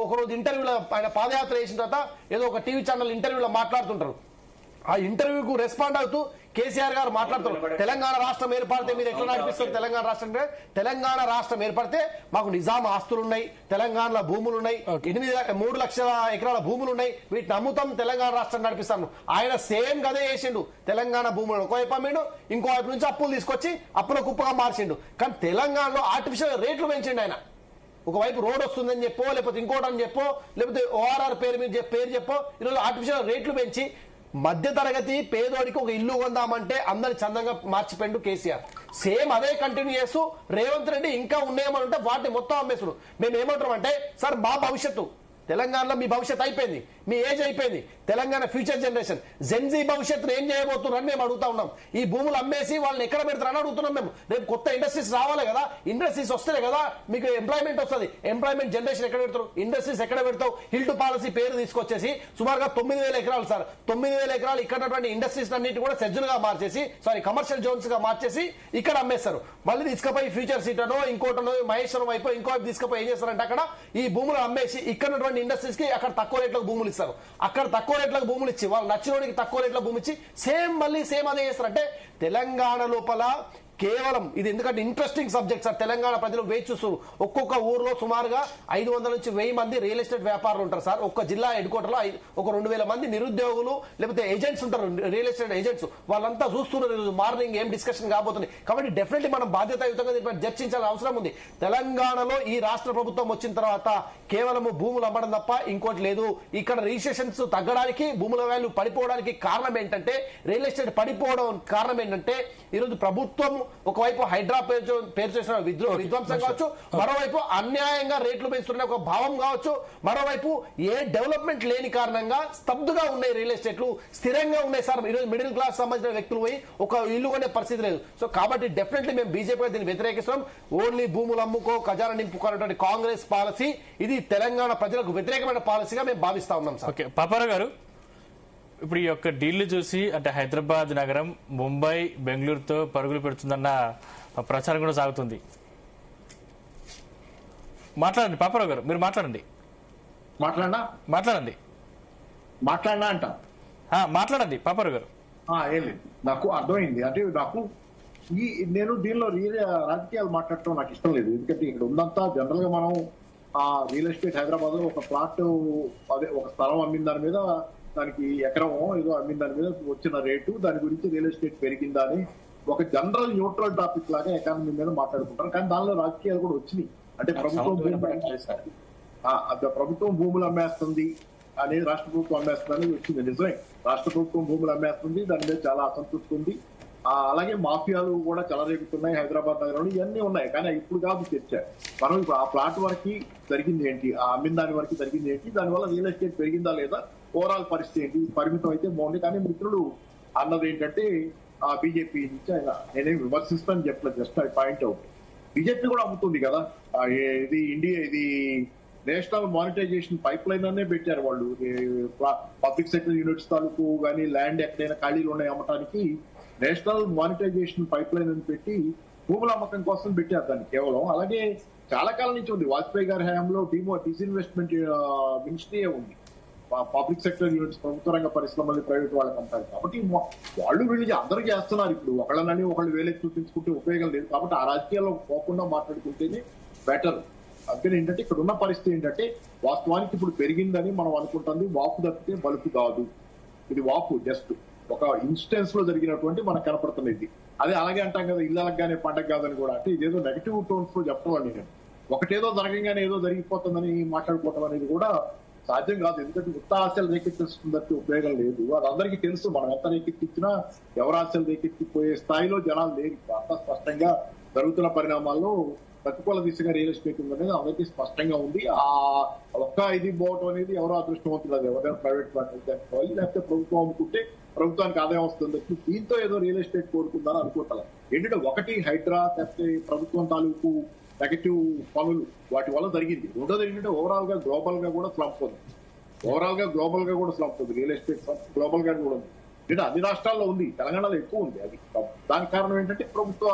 ఒకరోజు ఇంటర్వ్యూలో ఆయన పాదయాత్ర చేసిన తర్వాత ఏదో ఒక టీవీ ఛానల్ ఇంటర్వ్యూలో మాట్లాడుతుంటారు. ఆ ఇంటర్వ్యూకు రెస్పాండ్ అవుతూ కేసీఆర్ గారు మాట్లాడుతున్నారు, తెలంగాణ రాష్ట్రం ఏర్పడితే మీరు ఎట్లా నడిపిస్తారు? తెలంగాణ రాష్ట్రం ఏర్పడితే మాకు నిజాం ఆస్తులు ఉన్నాయి, తెలంగాణలో భూములు ఉన్నాయి, 3 లక్షల ఎకరాల భూములు ఉన్నాయి, వీటిని అమ్ముతాం, తెలంగాణ రాష్ట్రం నడిపిస్తాను. ఆయన సేమ్ గదే చేసిండు. తెలంగాణ భూములను ఒకవైపు అమ్మిండు, ఇంకో వైపు నుంచి అప్పులు తీసుకొచ్చి అప్పుల కుప్పగా మార్చిండు. కానీ తెలంగాణలో ఆర్టిఫిషియల్ రేట్లు పెంచిండు ఆయన. ఒకవైపు రోడ్ వస్తుందని చెప్పో, లేకపోతే ఇంకోటని చెప్పో, లేకపోతే ఓఆర్ఆర్ పేరు చెప్పో ఈరోజు ఆర్టిఫిషియల్ రేట్లు పెంచి మధ్య తరగతి పేదోడికి ఒక ఇల్లు కొందామంటే అందరి చందంగా మార్చిపోయిండు కేసీఆర్. సేమ్ అదే కంటిన్యూ చేస్తూ రేవంత్ రెడ్డి ఇంకా ఉన్నాయేమని ఉంటే వాటిని మొత్తం అమ్మేసుడు. మేము ఏమంటాం అంటే సార్ మా భవిష్యత్తు తెలంగాణలో మీ భవిష్యత్తు అయిపోయింది, మీ ఏజ్ అయిపోయింది, తెలంగాణ ఫ్యూచర్ జనరేషన్ జెన్జీ భవిష్యత్తును ఏం చేయబోతున్నారని మేము అడుగుతా ఉన్నాం. ఈ భూములు అమ్మేసి వాళ్ళని ఎక్కడ పెడతారని అడుగుతున్నాం మేము. రేపు కొత్త ఇండస్ట్రీస్ రావాలి కదా, ఇండస్ట్రీస్ వస్తేనే కదా మీకు ఎంప్లాయ్మెంట్ వస్తుంది. ఎంప్లాయ్మెంట్ జనరేషన్ ఎక్కడ పెడతారు? ఇండస్ట్రీస్ ఎక్కడ పెడతావు? హిల్ టు పాలసీ పేరు తీసుకొచ్చేసి సుమారుగా 9,000 ఎకరాలు సార్, 9,000 ఎకరాలు ఇక్కడ ఇండస్ట్రీస్ అన్నింటి కూడా సెజ్జులుగా మార్చేసి కమర్షియల్ జోన్స్ గా మార్చేసి ఇక్కడ అమ్మేస్తారు. మళ్ళీ తీసుకుపోయి ఫ్యూచర్ సిటీ అనో ఇంకోటనో మహేశ్వరం అయిపోయి ఇంకో తీసుకుపోయి ఏం చేస్తారంటే అక్కడ ఈ భూములు అమ్మేసి ఇక్కడ ఇండస్ట్రీస్ కి అక్కడ తక్కువ రేట్లకు భూములు ఇస్తారు. అక్కడ తక్కువ రేట్లకు భూములు ఇచ్చి వాళ్ళు నచ్చినోడికి తక్కువ రేట్లకు భూమి ఇచ్చి మళ్ళీ సేమ్ అదే చేస్తారు. అంటే తెలంగాణ లోపల కేవలం ఇది ఎందుకంటే ఇంట్రెస్టింగ్ సబ్జెక్ట్ సార్. తెలంగాణ ప్రజలు వేచి చూస్తారు. ఒక్కొక్క ఊర్లో సుమారుగా 500 నుంచి 1000 మంది రియల్ ఎస్టేట్ వ్యాపారులు ఉంటారు సార్. ఒక్క జిల్లా హెడ్ క్వార్టర్ లో ఒక 2,000 మంది నిరుద్యోగులు లేకపోతే ఏజెంట్స్ ఉంటారు, రియల్ ఎస్టేట్ ఏజెంట్స్. వాళ్ళంతా చూస్తున్నారు మార్నింగ్ ఏం డిస్కషన్ కాబోతుంది. కాబట్టి డెఫినెట్లీ మనం బాధ్యతాయుతంగా దీనిపై చర్చించాల్సిన అవసరం ఉంది. తెలంగాణలో ఈ రాష్ట్ర ప్రభుత్వం వచ్చిన తర్వాత కేవలం భూములు అమ్మడం తప్ప ఇంకోటి లేదు. ఇక్కడ రిజిస్ట్రేషన్స్ తగ్గడానికి, భూముల వాల్యూ పడిపోవడానికి కారణం ఏంటంటే, రియల్ ఎస్టేట్ పడిపోవడం కారణం ఏంటంటే ఈరోజు ప్రభుత్వం ఒకవైపు హైడ్రా పేరు చేసిన విధ్వంసం కావచ్చు, మరోవైపు అన్యాయంగా రేట్లు పెంచుతున్న ఒక భావం కావచ్చు, మరోవైపు ఏ డెవలప్మెంట్ లేని కారణంగా స్తబ్దుగా ఉన్నాయి రియల్ ఎస్టేట్లు, స్థిరంగా ఉన్నాయి సార్. ఈరోజు మిడిల్ క్లాస్ సంబంధించిన వ్యక్తులు పోయి ఒక ఇల్లు కొనే పరిస్థితి లేదు. సో కాబట్టి డెఫినెట్లీ మేము బీజేపీ దీన్ని వ్యతిరేకిస్తున్నాం. ఓన్లీ భూములు అమ్ముకో ఖజానా నింపుకోవాలన్నటువంటి కాంగ్రెస్ పాలసీ ఇది తెలంగాణ ప్రజలకు వ్యతిరేకమైన పాలసీగా మేము భావిస్తా ఉన్నాం సార్. ఓకే పాపారావు గారు, ఇప్పుడు ఈ యొక్క డీల్ చూసి అంటే హైదరాబాద్ నగరం ముంబై బెంగళూరుతో పరుగులు పెడుతుందన్న ప్రచారం కూడా సాగుతుంది. మాట్లాడండి పాపారావు గారు, మీరు మాట్లాడండి. మాట్లాడండి అంట మాట్లాడండి పాపారావు గారు. ఏం లేదు, నాకు అర్థమైంది. అంటే నాకు నేను దీనిలో రాజకీయాలు మాట్లాడటం నాకు ఇష్టం లేదు. ఎందుకంటే ఇక్కడ ఉందంతా జనరల్ గా మనం ఆ రియల్ ఎస్టేట్ హైదరాబాద్ లో ఒక ప్లాట్, అదే ఒక స్థలం అమ్మిన దాని మీద, దానికి ఎకరం ఏదో అమ్మిన దాని మీద వచ్చిన రేటు, దాని గురించి రియల్ ఎస్టేట్ పెరిగిందా అని ఒక జనరల్ న్యూట్రల్ టాపిక్ లాగా ఎకానమీ మీద మాట్లాడుకుంటారు. కానీ దానిలో రాజకీయాలు కూడా వచ్చినాయి. అంటే ప్రభుత్వం భూములు అమ్మేస్తుంది అనేది, రాష్ట్ర ప్రభుత్వం అమ్మేస్తుంది అనేది వచ్చింది. నిజమే, రాష్ట్ర ప్రభుత్వం భూములు అమ్మేస్తుంది, దాని మీద చాలా అసంతృప్తి ఉంది. అలాగే మాఫియాలు కూడా చెలరేగుతున్నాయి హైదరాబాద్ నగరంలో, ఇవన్నీ ఉన్నాయి. కానీ ఇప్పుడు కాదు చర్చ. మనం ఇప్పుడు ఆ ప్లాట్ వరకు జరిగింది ఏంటి, ఆ అమ్మిన దాని వరకు జరిగింది ఏంటి, దానివల్ల రియల్ ఎస్టేట్ పెరిగిందా లేదా, ఓవరాల్ పరిస్థితి ఏంటి, పరిమితం అయితే బాగుంది. కానీ మిత్రులు అన్నది ఏంటంటే ఆ బీజేపీ నుంచి ఆయన నేనేం విమర్శిస్తానని చెప్పలేదు, just I point out. BJP కూడా అమ్ముతుంది కదా, ఇది నేషనల్ మానిటైజేషన్ పైప్ లైన్ అనే పెట్టారు వాళ్ళు. పబ్లిక్ సెక్టర్ యూనిట్స్ తాలూకు కానీ ల్యాండ్ ఎక్కడైనా ఖాళీలు ఉన్నాయి అమ్మటానికి నేషనల్ మానిటైజేషన్ పైప్ లైన్ అని పెట్టి భూముల అమ్మకం కోసం పెట్టారు దాన్ని కేవలం. అలాగే చాలా కాలం నుంచి ఉంది, వాజ్పేయి గారి హయాంలో డిస్ఇన్వెస్ట్మెంట్ మినిస్ట్రీయే ఉంది. పబ్లిక్ సెక్టర్ యూనిట్స్, ప్రభుత్వ రంగ పరిశ్రమలు ప్రైవేట్ వాళ్ళకి అంటారు. కాబట్టి వాళ్ళు వీళ్ళు అందరూ చేస్తున్నారు. ఇప్పుడు ఒకళ్ళని ఒకళ్ళు వేలెత్తి చూపించుకుంటే ఉపయోగం లేదు. కాబట్టి ఆ రాజకీయాల్లో పోకుండా మాట్లాడుకుంటేనే బెటర్. అందుకని ఏంటంటే ఇక్కడ ఉన్న పరిస్థితి ఏంటంటే వాస్తవానికి ఇప్పుడు పెరిగిందని మనం అనుకుంటుంది. వాపు తప్పితే బలుపు కాదు, ఇది వాపు జస్ట్ ఒక ఇన్స్టెన్స్ లో జరిగినటువంటి మనకు కనపడుతున్నది. అదే అలాగే అంటాం కదా, ఇళ్ళగానే పండగ కాదని కూడా. అంటే ఇదేదో నెగటివ్ టోన్స్ లో చెప్పడం నేను ఒకటేదో జరగంగానే ఏదో జరిగిపోతుందని మాట్లాడుకోవటం అనేది కూడా సాధ్యం కాదు. ఎందుకంటే ఉత్త ఆశలు రేకెత్తిస్తుందంటే ఉపయోగం లేదు. అది అందరికీ తెలుసు. మనం ఎంత రేకెత్తించినా ఎవరు ఆశలు రేకెత్తిపోయే స్థాయిలో జనాలు లేరు. అంత స్పష్టంగా జరుగుతున్న పరిణామాల్లో ప్రతికూల దిశగా రియల్ ఎస్టేట్ ఉందనేది అందరికీ స్పష్టంగా ఉంది. ఆ ఒక్క ఇది పోవటం అనేది ఎవరో అదృష్టవంతులు, అది ఎవరైనా ప్రైవేట్ ప్లాట్ అనుకోవాలి, లేకపోతే ప్రభుత్వం అమ్ముకుంటే ప్రభుత్వానికి ఆదాయం వస్తుంది. దీంతో ఏదో రియల్ ఎస్టేట్ కోరుకుందని అనుకుంటారు. ఏంటంటే ఒకటి హైడ్రా, లేకపోతే ప్రభుత్వం తాలూకు నెగటివ్ పనులు, వాటి వల్ల జరిగింది. రెండోది ఏంటంటే ఓవరాల్ గా గ్లోబల్ గా కూడా స్లంప్ ఉంది. రియల్ ఎస్టేట్ గ్లోబల్ గా కూడా ఉంది. అంటే అన్ని రాష్ట్రాల్లో ఉంది, తెలంగాణలో ఎక్కువ ఉంది. అది దానికి కారణం ఏంటంటే ప్రభుత్వ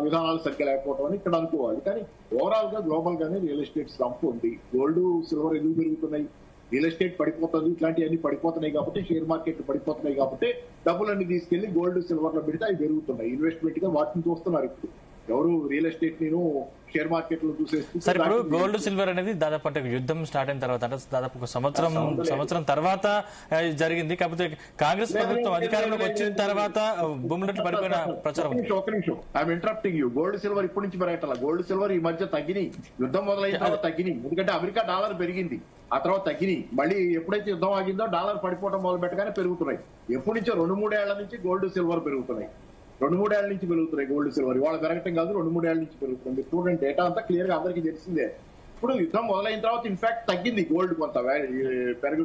విధానాలు సరిగ్గా లేకపోవడం అని ఇక్కడ అనుకోవాలి. కానీ ఓవరాల్ గా గ్లోబల్ గానే రియల్ ఎస్టేట్ స్లంప్ ఉంది. గోల్డ్, సిల్వర్ ఎందుకు పెరుగుతున్నాయి? రియల్ ఎస్టేట్ పడిపోతుంది, ఇట్లాంటివన్నీ పడిపోతున్నాయి కాబట్టి, షేర్ మార్కెట్ పడిపోతున్నాయి కాబట్టి డబ్బులన్నీ తీసుకెళ్లి గోల్డ్, సిల్వర్ లో పెడితే అవి పెరుగుతున్నాయి. ఇన్వెస్ట్మెంట్ గా వాటిని చూస్తున్నారు. ఇప్పుడు ఎవరు రియల్ ఎస్టేట్ నేను షేర్ మార్కెట్ లో చూసేస్తే. సార్, ఇప్పుడు గోల్డ్, సిల్వర్ అనేది దాదాపు అంటే యుద్ధం స్టార్ట్ అయిన తర్వాత, అంటే దాదాపు ఒక సంవత్సరం తర్వాత జరిగింది. కాకపోతే కాంగ్రెస్ ప్రభుత్వం అధికారంలోకి వచ్చిన తర్వాత భూములు పడిపోయిన ప్రచారం. ఒక నిమిషం, I'm interrupting you. Gold, silver ఇప్పటి నుంచి పెరగట్ల. గోల్డ్, సిల్వర్ ఈ మధ్య తగ్గినాయి. యుద్ధం మొదలైన తర్వాత తగ్గినాయి. ఎందుకంటే అమెరికా డాలర్ పెరిగింది, ఆ తర్వాత తగ్గినాయి. మళ్ళీ ఎప్పుడైతే యుద్ధం ఆగిందో డాలర్ పడిపోవడం మొదలు పెట్టగానే పెరుగుతున్నాయి. ఎప్పటి నుంచో 2-3 ఏళ్ల నుంచి గోల్డ్, సిల్వర్ పెరుగుతున్నాయి. 2-3 ఏళ్ల నుంచి పెరుగుతున్నాయి గోల్డ్, సిల్వర్. ఇవాళ పెరగటం కాదు, 2-3 ఏళ్ల నుంచి పెరుగుతుంది. స్టూడెంట్ డేటా అంతా క్లియర్ గా అందరికీ తెలిసిందే. ఇప్పుడు యుద్ధం మొదలైన తర్వాత ఇన్ఫాక్ట్ తగ్గింది గోల్డ్, కొంత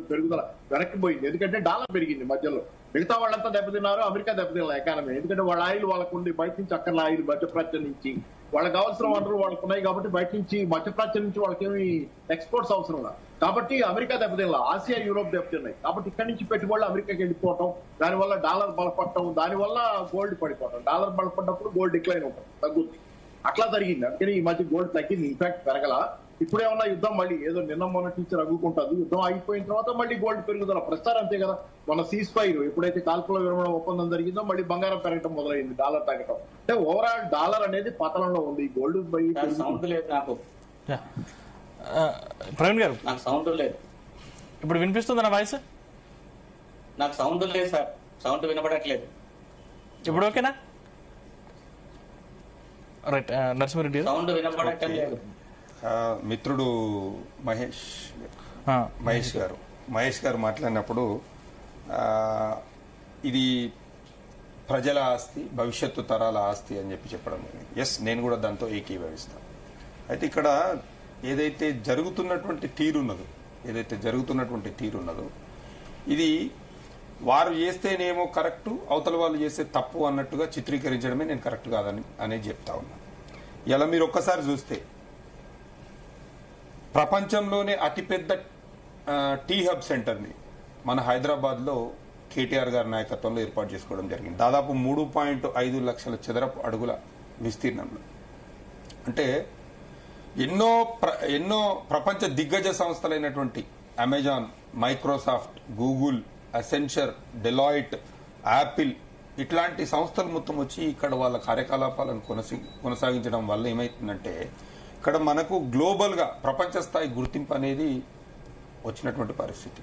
పెరుగుదల వెనక్కిపోయింది. ఎందుకంటే డాలర్ పెరిగింది మధ్యలో. మిగతా వాళ్ళంతా దెబ్బతిన్నారు, అమెరికా దెబ్బతిన్న ఎకానమీ. ఎందుకంటే వాళ్ళ ఆయిల్ వాళ్ళకు ఉంది, బయట నుంచి అక్కర్ల ఆయిల్ మధ్యప్రాచ్యం నుంచి వాళ్ళకి కావాల్సిన వనరులు వాళ్ళకు ఉన్నాయి కాబట్టి బయట నుంచి మధ్యప్రాచ్యం నుంచి వాళ్ళకేమి ఎక్స్పోర్ట్స్ అవసరం లేదు. కాబట్టి అమెరికా దెబ్బతిన్న, ఆసియా, యూరోప్ దెబ్బతిన్నాయి. కాబట్టి ఇక్కడి నుంచి పెట్టుబడులు అమెరికాకి వెళ్ళిపోవటం, దానివల్ల డాలర్ బలపడటం, దానివల్ల గోల్డ్ పడిపోవటం. డాలర్ బలపడినప్పుడు గోల్డ్ డిక్లైన్ అవుతుంది, తగ్గుతుంది. అట్లా జరిగింది. అందుకని ఈ మధ్య గోల్డ్ తగ్గింది, ఇన్ఫాక్ట్ పెరగల. ఇప్పుడేమన్నా యుద్ధం మళ్ళీ ఏదో నిన్న మొన్నటి నుంచి రగ్గుకుంటుంది. యుద్ధం ఆగిపోయిన తర్వాత మళ్ళీ గోల్డ్ పెరుగుదల ప్రస్తుతం అంతే కదా. మన సీజ్ ఫైర్ ఎప్పుడైతే కాల్పుల విరమణ ఒప్పందం జరిగిందో మళ్ళీ బంగారం పెరగడం మొదలైంది, డాలర్ తగ్గటం. అంటే ఓవరాల్ డాలర్ అనేది పతనంలో ఉంది. గోల్డ్ సౌండ్ లేదు నాకు. ప్రవీణ్ గారు, నాకు సౌండ్ లేదు. ఇప్పుడు వినిపిస్తుందా నా వాయిస్? నాకు సౌండ్ లేదు సార్, సౌండ్ వినపడట్లేదు. ఇప్పుడు ఓకేనా? రైట్, నరసింహారెడ్డి సౌండ్ వినపడట్లేదు. మిత్రుడు మహేష్ గారు మాట్లాడినప్పుడు ఇది ప్రజల ఆస్తి, భవిష్యత్తు తరాల ఆస్తి అని చెప్పడం. ఎస్, నేను కూడా దాంతో ఏకీభవిస్తాను. అయితే ఇక్కడ ఏదైతే జరుగుతున్నటువంటి తీరున్నదో ఇది వారు చేస్తేనేమో కరెక్టు, అవతల వాళ్ళు చేస్తే తప్పు అన్నట్టుగా చిత్రీకరించడమే నేను కరెక్ట్ కాదని అనేది చెప్తా ఉన్నాను. ఇలా మీరు ఒక్కసారి చూస్తే ప్రపంచంలోనే అతిపెద్ద టీ హబ్ సెంటర్ని మన హైదరాబాద్ లో కేటీఆర్ గారి నాయకత్వంలో ఏర్పాటు చేసుకోవడం జరిగింది. దాదాపు 3.5 లక్షల చదరపు అడుగుల విస్తీర్ణంలో. అంటే ఎన్నో ప్రపంచ దిగ్గజ సంస్థలైనటువంటి Amazon, Microsoft, Google, Accenture, Deloitte, Apple ఇట్లాంటి సంస్థలు మొత్తం వచ్చి ఇక్కడ వాళ్ళ కార్యకలాపాలను కొనసాగించడం వల్ల ఏమైతుందంటే ఇక్కడ మనకు గ్లోబల్ గా ప్రపంచ స్థాయి గుర్తింపు అనేది వచ్చినటువంటి పరిస్థితి.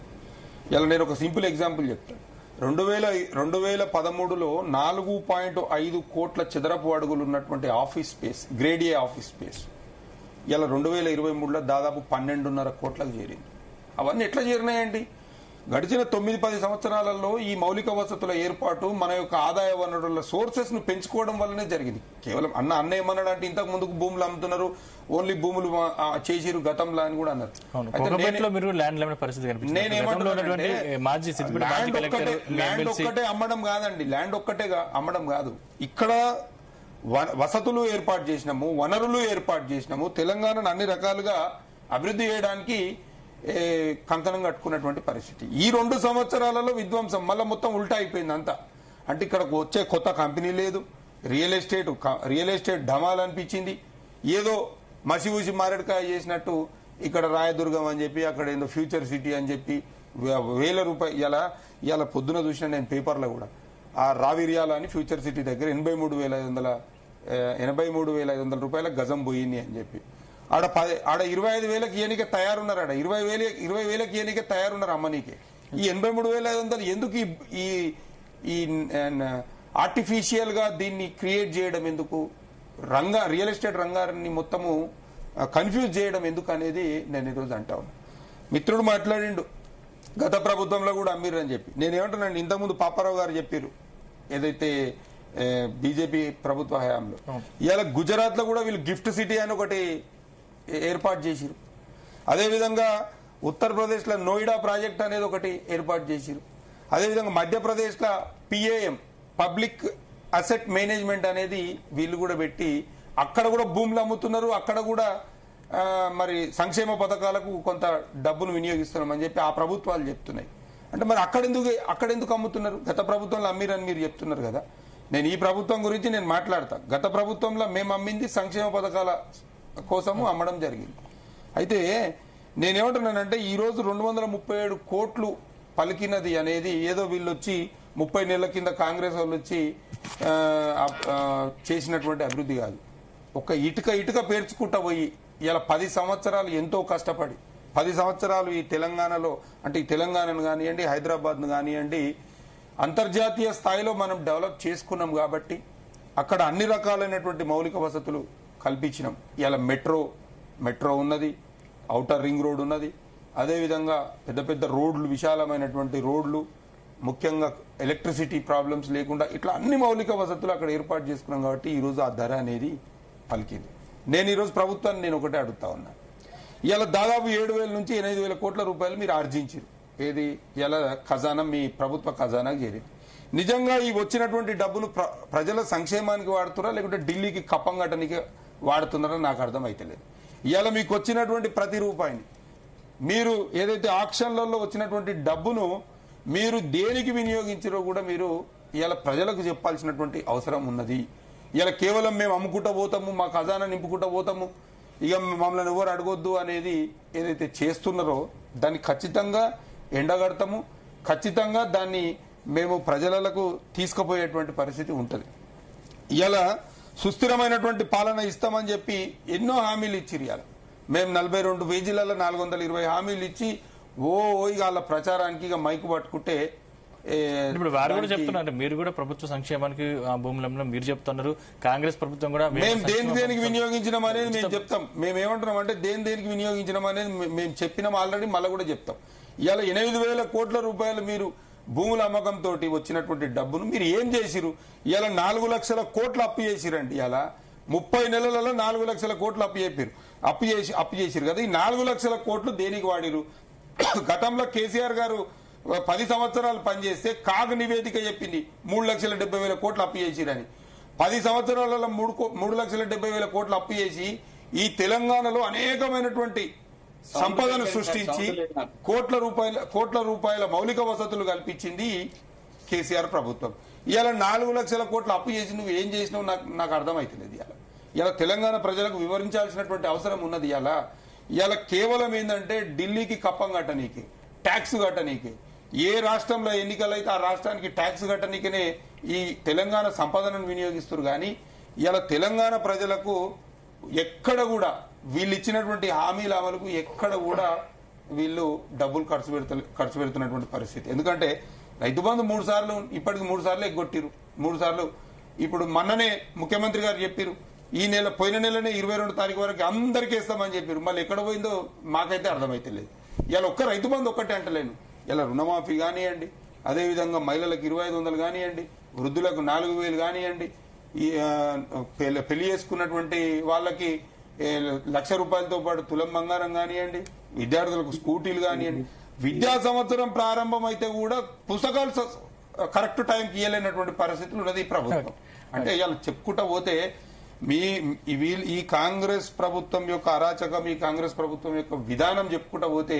ఇలా నేను ఒక సింపుల్ ఎగ్జాంపుల్ చెప్తాను. 2013లో 4.5 కోట్ల చదరపు అడుగులు ఉన్నటువంటి office space, grade A office space ఇలా 2023లో దాదాపు 12.5 కోట్లకు చేరింది. అవన్నీ ఎట్లా చేరినాయండి? గడిచిన 9-10 సంవత్సరాలలో ఈ మౌలిక వసతుల ఏర్పాటు మన యొక్క ఆదాయ వనరుల సోర్సెస్ ను పెంచుకోవడం వల్లనే జరిగింది. కేవలం అన్న ఏమన్నాడు అంటే ఇంతకు ముందుకు భూములు అమ్ముతున్నారు, ఓన్లీ భూములు చేసిరు గతంలో అని కూడా అన్నారు. ల్యాండ్ ఒక్కటే అమ్మడం కాదండి, ల్యాండ్ ఒక్కటే అమ్మడం కాదు. ఇక్కడ వసతులు ఏర్పాటు చేసినాము, వనరులు ఏర్పాటు చేసినాము, తెలంగాణను అన్ని రకాలుగా అభివృద్ధి చేయడానికి కంకణం కట్టుకున్నటువంటి పరిస్థితి. ఈ 2 సంవత్సరాలలో విధ్వంసం మళ్ళీ మొత్తం ఉల్టా అయిపోయింది అంతా. అంటే ఇక్కడ వచ్చే కొత్త కంపెనీ లేదు, రియల్ ఎస్టేట్ ఢమాల్ అనిపించింది. ఏదో మసిఊసి మారేడుకాయ చేసినట్టు ఇక్కడ రాయదుర్గం అని చెప్పి, అక్కడ ఏదో ఫ్యూచర్ సిటీ అని చెప్పి వేల రూపాయలు ఇలా పొద్దున చూసిన నేను పేపర్లో కూడా ఆ రావిర్యాల అని ఫ్యూచర్ సిటీ దగ్గర 83,500 రూపాయల గజం పోయింది అని చెప్పి ఆడ 25,000కి ఇయనికే తయారున్నారు. ఆడ 20,000కి ఇయనికే తయారున్నారు అమ్మనీకే. ఈ 83,500 ఎందుకు ఈ ఆర్టిఫిషియల్ గా దీన్ని క్రియేట్ చేయడం ఎందుకు, రియల్ ఎస్టేట్ రంగాన్ని మొత్తము కన్ఫ్యూజ్ చేయడం ఎందుకు అనేది నేను ఈరోజు అంటా ఉన్నా. మిత్రుడు మాట్లాడిండు గత ప్రభుత్వంలో కూడా అమ్మిర్రు అని చెప్పి. నేనేమంటున్నాను, ఇంతకుముందు పాపారావు గారు చెప్పారు ఏదైతే బీజేపీ ప్రభుత్వ హయాంలో. ఇవాళ గుజరాత్ లో కూడా వీళ్ళు గిఫ్ట్ సిటీ అని ఒకటి ఏర్పాటు చేసిరు. అదేవిధంగా ఉత్తరప్రదేశ్ లో నోయిడా ప్రాజెక్ట్ అనేది ఒకటి ఏర్పాటు చేసిరు. అదేవిధంగా మధ్యప్రదేశ్ లో పిఏఎం, పబ్లిక్ అసెట్ మేనేజ్మెంట్ అనేది వీళ్ళు కూడా పెట్టి అక్కడ కూడా భూములు అమ్ముతున్నారు. అక్కడ కూడా మరి సంక్షేమ పథకాలకు కొంత డబ్బును వినియోగిస్తున్నామని చెప్పి ఆ ప్రభుత్వాలు చెప్తున్నాయి. అంటే మరి అక్కడెందుకు అమ్ముతున్నారు? గత ప్రభుత్వంలో అమ్మిరని మీరు చెప్తున్నారు కదా. నేను ఈ ప్రభుత్వం గురించి నేను మాట్లాడతా. గత ప్రభుత్వంలో మేము అమ్మింది సంక్షేమ పథకాల కోసము అమ్మడం జరిగింది. అయితే నేనేమంటున్నానంటే ఈ రోజు 237 కోట్లు పలికినది అనేది ఏదో వీళ్ళు వచ్చి 30 నెలల కింద కాంగ్రెస్ వాళ్ళు వచ్చి చేసినటువంటి అభివృద్ధి కాదు. ఒక ఇటుక పేర్చుకుంటా పోయి ఇలా 10 సంవత్సరాలు ఎంతో కష్టపడి 10 సంవత్సరాలు ఈ తెలంగాణలో, అంటే ఈ తెలంగాణను కానివ్వండి, హైదరాబాద్ను కానివ్వండి, అంతర్జాతీయ స్థాయిలో మనం డెవలప్ చేసుకున్నాం కాబట్టి అక్కడ అన్ని రకాలైనటువంటి మౌలిక వసతులు కల్పించినాం. ఇలా మెట్రో ఉన్నది, ఔటర్ రింగ్ రోడ్ ఉన్నది, అదేవిధంగా పెద్ద పెద్ద రోడ్లు, విశాలమైనటువంటి రోడ్లు, ముఖ్యంగా ఎలక్ట్రిసిటీ ప్రాబ్లమ్స్ లేకుండా ఇట్లా అన్ని మౌలిక వసతులు అక్కడ ఏర్పాటు చేసుకున్నాం కాబట్టి ఈ రోజు ఆ ధర అనేది పలికింది. నేను ఈరోజు ప్రభుత్వాన్ని నేను ఒకటే అడుగుతా ఉన్నా, ఇలా దాదాపు 7,000 నుంచి 8,000 కోట్ల రూపాయలు మీరు ఆర్జించారు. ఏది ఇలా ఖజానా, మీ ప్రభుత్వ ఖజానాకు చేరింది. నిజంగా ఈ వచ్చినటువంటి డబ్బును ప్రజల సంక్షేమానికి వాడుతున్నారా లేకుంటే ఢిల్లీకి కప్పం కట్టడానికి వాడుతున్నారా నాకు అర్థం అయితలేదు. ఇవాళ మీకు వచ్చినటువంటి ప్రతి రూపాయిని మీరు ఏదైతే ఆక్షన్లలో వచ్చినటువంటి డబ్బును మీరు దేనికి వినియోగించారో కూడా మీరు ఇవాళ ప్రజలకు చెప్పాల్సినటువంటి అవసరం ఉన్నది. ఇలా కేవలం మేము అమ్ముకుంటూ పోతాము, మా ఖజానా నింపుకుంటూ పోతాము, ఇక మమ్మల్ని ఎవరు అడగొద్దు అనేది ఏదైతే చేస్తున్నారో దాన్ని ఖచ్చితంగా ఎండగడతాము. ఖచ్చితంగా దాన్ని మేము ప్రజలకు తీసుకుపోయేటువంటి పరిస్థితి ఉంటుంది. ఇలా సుస్థిరమైనటువంటి పాలన ఇస్తామని చెప్పి ఎన్నో హామీలు ఇచ్చిరు. ఇవాళ మేము 42 పేజీలలో 420 హామీలు ఇచ్చి ఇక వాళ్ళ ప్రచారానికి ఇక మైకు పట్టుకుంటే ఇప్పుడు వారు కూడా చెప్తున్నారు, మీరు కూడా ప్రభుత్వ సంక్షేమానికి భూములలో మీరు చెప్తున్నారు, కాంగ్రెస్ ప్రభుత్వం కూడా మేము దేనికి వినియోగించడం అనేది మేము చెప్తాం. మేము ఏమంటున్నాం అంటే దేనికి వినియోగించడం అనేది మేము చెప్పినాం ఆల్రెడీ, మళ్ళీ కూడా చెప్తాం. ఇవాళ 8,000 కోట్ల రూపాయలు మీరు భూముల అమ్మకంతో వచ్చినటువంటి డబ్బును మీరు ఏం చేసిరు? ఇవాళ 4 లక్షల కోట్లు అప్పు చేసిరండి. ఇవాళ 30 నెలలలో 4 లక్షల కోట్లు అప్పు చేసిరు కదా. ఈ 4 లక్షల కోట్లు దేనికి వాడిరు? గతంలో కేసీఆర్ గారు 10 సంవత్సరాలు పనిచేస్తే కాగ్ నివేదిక చెప్పింది 3,70,000 కోట్లు అప్పు చేసిరని. 10 సంవత్సరాలలో 3,70,000 కోట్లు అప్పు చేసి ఈ తెలంగాణలో అనేకమైనటువంటి సంపదను సృష్టించి కోట్ల రూపాయల మౌలిక వసతులు కల్పించింది కేసీఆర్ ప్రభుత్వం. ఇవాళ 4 లక్షల కోట్ల అప్పు చేసి నువ్వు ఏం చేసినావు నాకు అర్థమైతలేదు. ఇలా తెలంగాణ ప్రజలకు వివరించాల్సినటువంటి అవసరం ఉన్నది. ఇవాళ కేవలం ఏంటంటే ఢిల్లీకి కప్పం కట్టనీకి, ట్యాక్స్ కట్టనీకి, ఏ రాష్ట్రంలో ఎన్నికలైతే ఆ రాష్ట్రానికి ట్యాక్స్ కట్టనీకనే ఈ తెలంగాణ సంపదను వినియోగిస్తారు. కానీ ఇవాళ తెలంగాణ ప్రజలకు ఎక్కడ కూడా వీళ్ళు ఇచ్చినటువంటి హామీల అమలుకు ఎక్కడ కూడా వీళ్ళు డబ్బులు ఖర్చు పెడుతున్నటువంటి పరిస్థితి. ఎందుకంటే రైతు బంధు 3 సార్లు, ఇప్పటికి 3 సార్లు ఎగ్గొట్టిరు. 3 సార్లు ఇప్పుడు మొన్ననే ముఖ్యమంత్రి గారు చెప్పారు, పోయిన నెలనే 22 తారీఖు వరకు అందరికీ ఇస్తామని చెప్పారు. మళ్ళీ ఎక్కడ పోయిందో మాకైతే అర్థమైతే లేదు. ఇలా ఒక్క రైతు బంధు ఒక్కటే అంటలేను, ఇలా రుణమాఫీ కానివ్వండి, అదేవిధంగా మహిళలకు 2500 కానివ్వండి, వృద్ధులకు 4000 కానివ్వండి, ఈ పెళ్లి చేసుకున్నటువంటి వాళ్ళకి 1,00,000 రూపాయలతో పాటు తులం బంగారం కానివ్వండి, విద్యార్థులకు స్కూటీలు కానివ్వండి. విద్యా సంవత్సరం ప్రారంభం అయితే కూడా పుస్తకాలు కరెక్ట్ టైంకి ఇవ్వలేనటువంటి పరిస్థితులు ఉన్నది ఈ ప్రభుత్వం. అంటే ఇలా చెప్పుకుంటా పోతే ఈ కాంగ్రెస్ ప్రభుత్వం యొక్క అరాచకం, ఈ కాంగ్రెస్ ప్రభుత్వం యొక్క విధానం చెప్పుకుంటా పోతే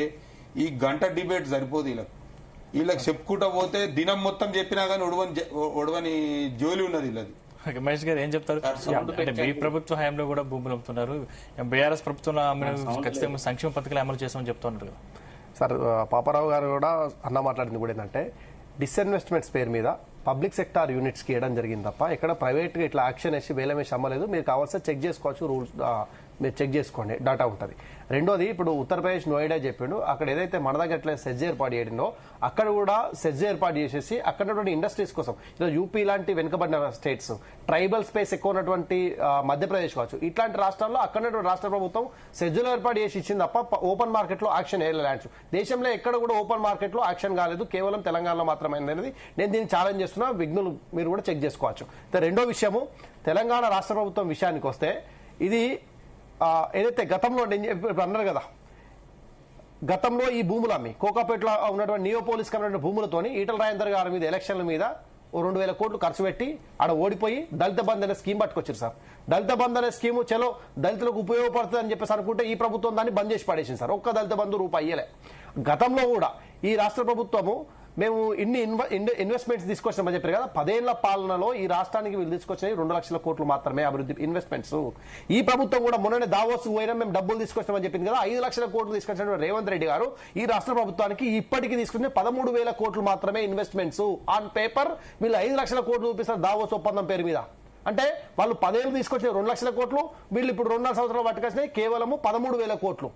ఈ గంట డిబేట్ సరిపోదు. వీళ్ళకి చెప్పుకుంటా పోతే దినం మొత్తం చెప్పినా కానీ ఒడవని జోలి ఉన్నది వీళ్ళది. మహేష్ గారు ఏం చెప్తారు? అంటే మీ ప్రభుత్వ హయాంలో కూడా భూములు అమ్ముతున్నారు, బీఆర్ఎస్ ప్రభుత్వంలో ఖచ్చితంగా సంక్షేమ పథకాలు అమలు చేస్తామని చెప్తున్నారు కదా సార్. పాపారావు గారు కూడా అన్న మాట్లాడింది కూడా ఏంటంటే డిస్ఇన్వెస్ట్మెంట్స్ పేరు మీద పబ్లిక్ సెక్టార్ యూనిట్స్ కి ఇవ్వడం జరిగింది తప్ప ఇక్కడ ప్రైవేట్ గా ఇట్లా యాక్షన్ వేసి వేలం వేసి అమ్మలేదు. మీరు కావాల్సిన చెక్ చేసుకోవచ్చు, రూల్స్ మీరు చెక్ చేసుకోండి, డాటా ఉంటుంది. రెండోది, ఇప్పుడు ఉత్తరప్రదేశ్ నోయిడా చెప్పిండు, అక్కడ ఏదైతే మన దగ్గర ఎట్లా సెజ్ ఏర్పాటు చేయడిందో అక్కడ కూడా సెజ్ ఏర్పాటు చేసేసి అక్కడ ఇండస్ట్రీస్ కోసం, ఈరోజు యూపీ లాంటి వెనుకబడిన స్టేట్స్, ట్రైబల్ స్పేస్ ఎక్కువ ఉన్నటువంటి మధ్యప్రదేశ్ కావచ్చు, ఇట్లాంటి రాష్ట్రాల్లో అక్కడ రాష్ట్ర ప్రభుత్వం సెజ్లు ఏర్పాటు చేసి ఇచ్చింది తప్ప ఓపెన్ మార్కెట్ లో యాక్షన్ ల్యాండ్స్ దేశంలో ఎక్కడ కూడా ఓపెన్ మార్కెట్ లో యాక్షన్ కాలేదు, కేవలం తెలంగాణలో మాత్రమే అనేది నేను దీన్ని ఛాలెంజ్ చేస్తున్నా. విఘ్నులు మీరు కూడా చెక్ చేసుకోవచ్చు. రెండో విషయము, తెలంగాణ రాష్ట్ర ప్రభుత్వం విషయానికి వస్తే ఇది ఏదైతే గతంలో అన్నారు కదా, గతంలో ఈ భూములు అమ్మి కోకాపేటలో ఉన్నటువంటి నియోపోలిస్ కమిటీ భూములతోని ఈటల రాజేందర్ గారి మీద ఎలక్షన్ల మీద 2,000 కోట్లు ఖర్చు పెట్టి ఆడ ఓడిపోయి దళిత బంధు అనే స్కీమ్ పట్టుకొచ్చారు సార్. దళిత బంధు అనే స్కీము చలో దళితులకు ఉపయోగపడుతుంది అని చెప్పేసి అనుకుంటే ఈ ప్రభుత్వం దాన్ని బంద్ చేసి పడేసింది సార్. ఒక్క దళిత బంధు రూపాయి ఇయ్యలే. గతంలో కూడా ఈ రాష్ట్ర ప్రభుత్వము మేము ఇన్ని ఇన్వెస్ట్మెంట్స్ తీసుకొచ్చినామని చెప్పారు కదా, 10 ఏళ్ల పాలనలో ఈ రాష్ట్రానికి వీళ్ళు తీసుకొచ్చినవి 2 లక్షల కోట్లు మాత్రమే అభివృద్ధి ఇన్వెస్ట్మెంట్స్. ఈ ప్రభుత్వం కూడా మొన్ననే దావోస్ పోయినా మేము డబ్బులు తీసుకొచ్చినామని చెప్పింది కదా, 5 లక్షల కోట్లు తీసుకొచ్చిన రేవంత్ రెడ్డి గారు ఈ రాష్ట్ర ప్రభుత్వానికి ఇప్పటికీ తీసుకునే 13,000 కోట్లు మాత్రమే ఇన్వెస్ట్మెంట్స్. ఆన్ పేపర్ వీళ్ళు 5 లక్షల కోట్లు చూపిస్తారు దావోస్ ఒప్పందం పేరు మీద. అంటే వాళ్ళు 10 ఏళ్ళు తీసుకొచ్చిన 2 లక్షల కోట్లు, వీళ్ళు ఇప్పుడు 2.5 సంవత్సరాలు పట్టుకొచ్చినాయి కేవలము 13,000 కోట్లు.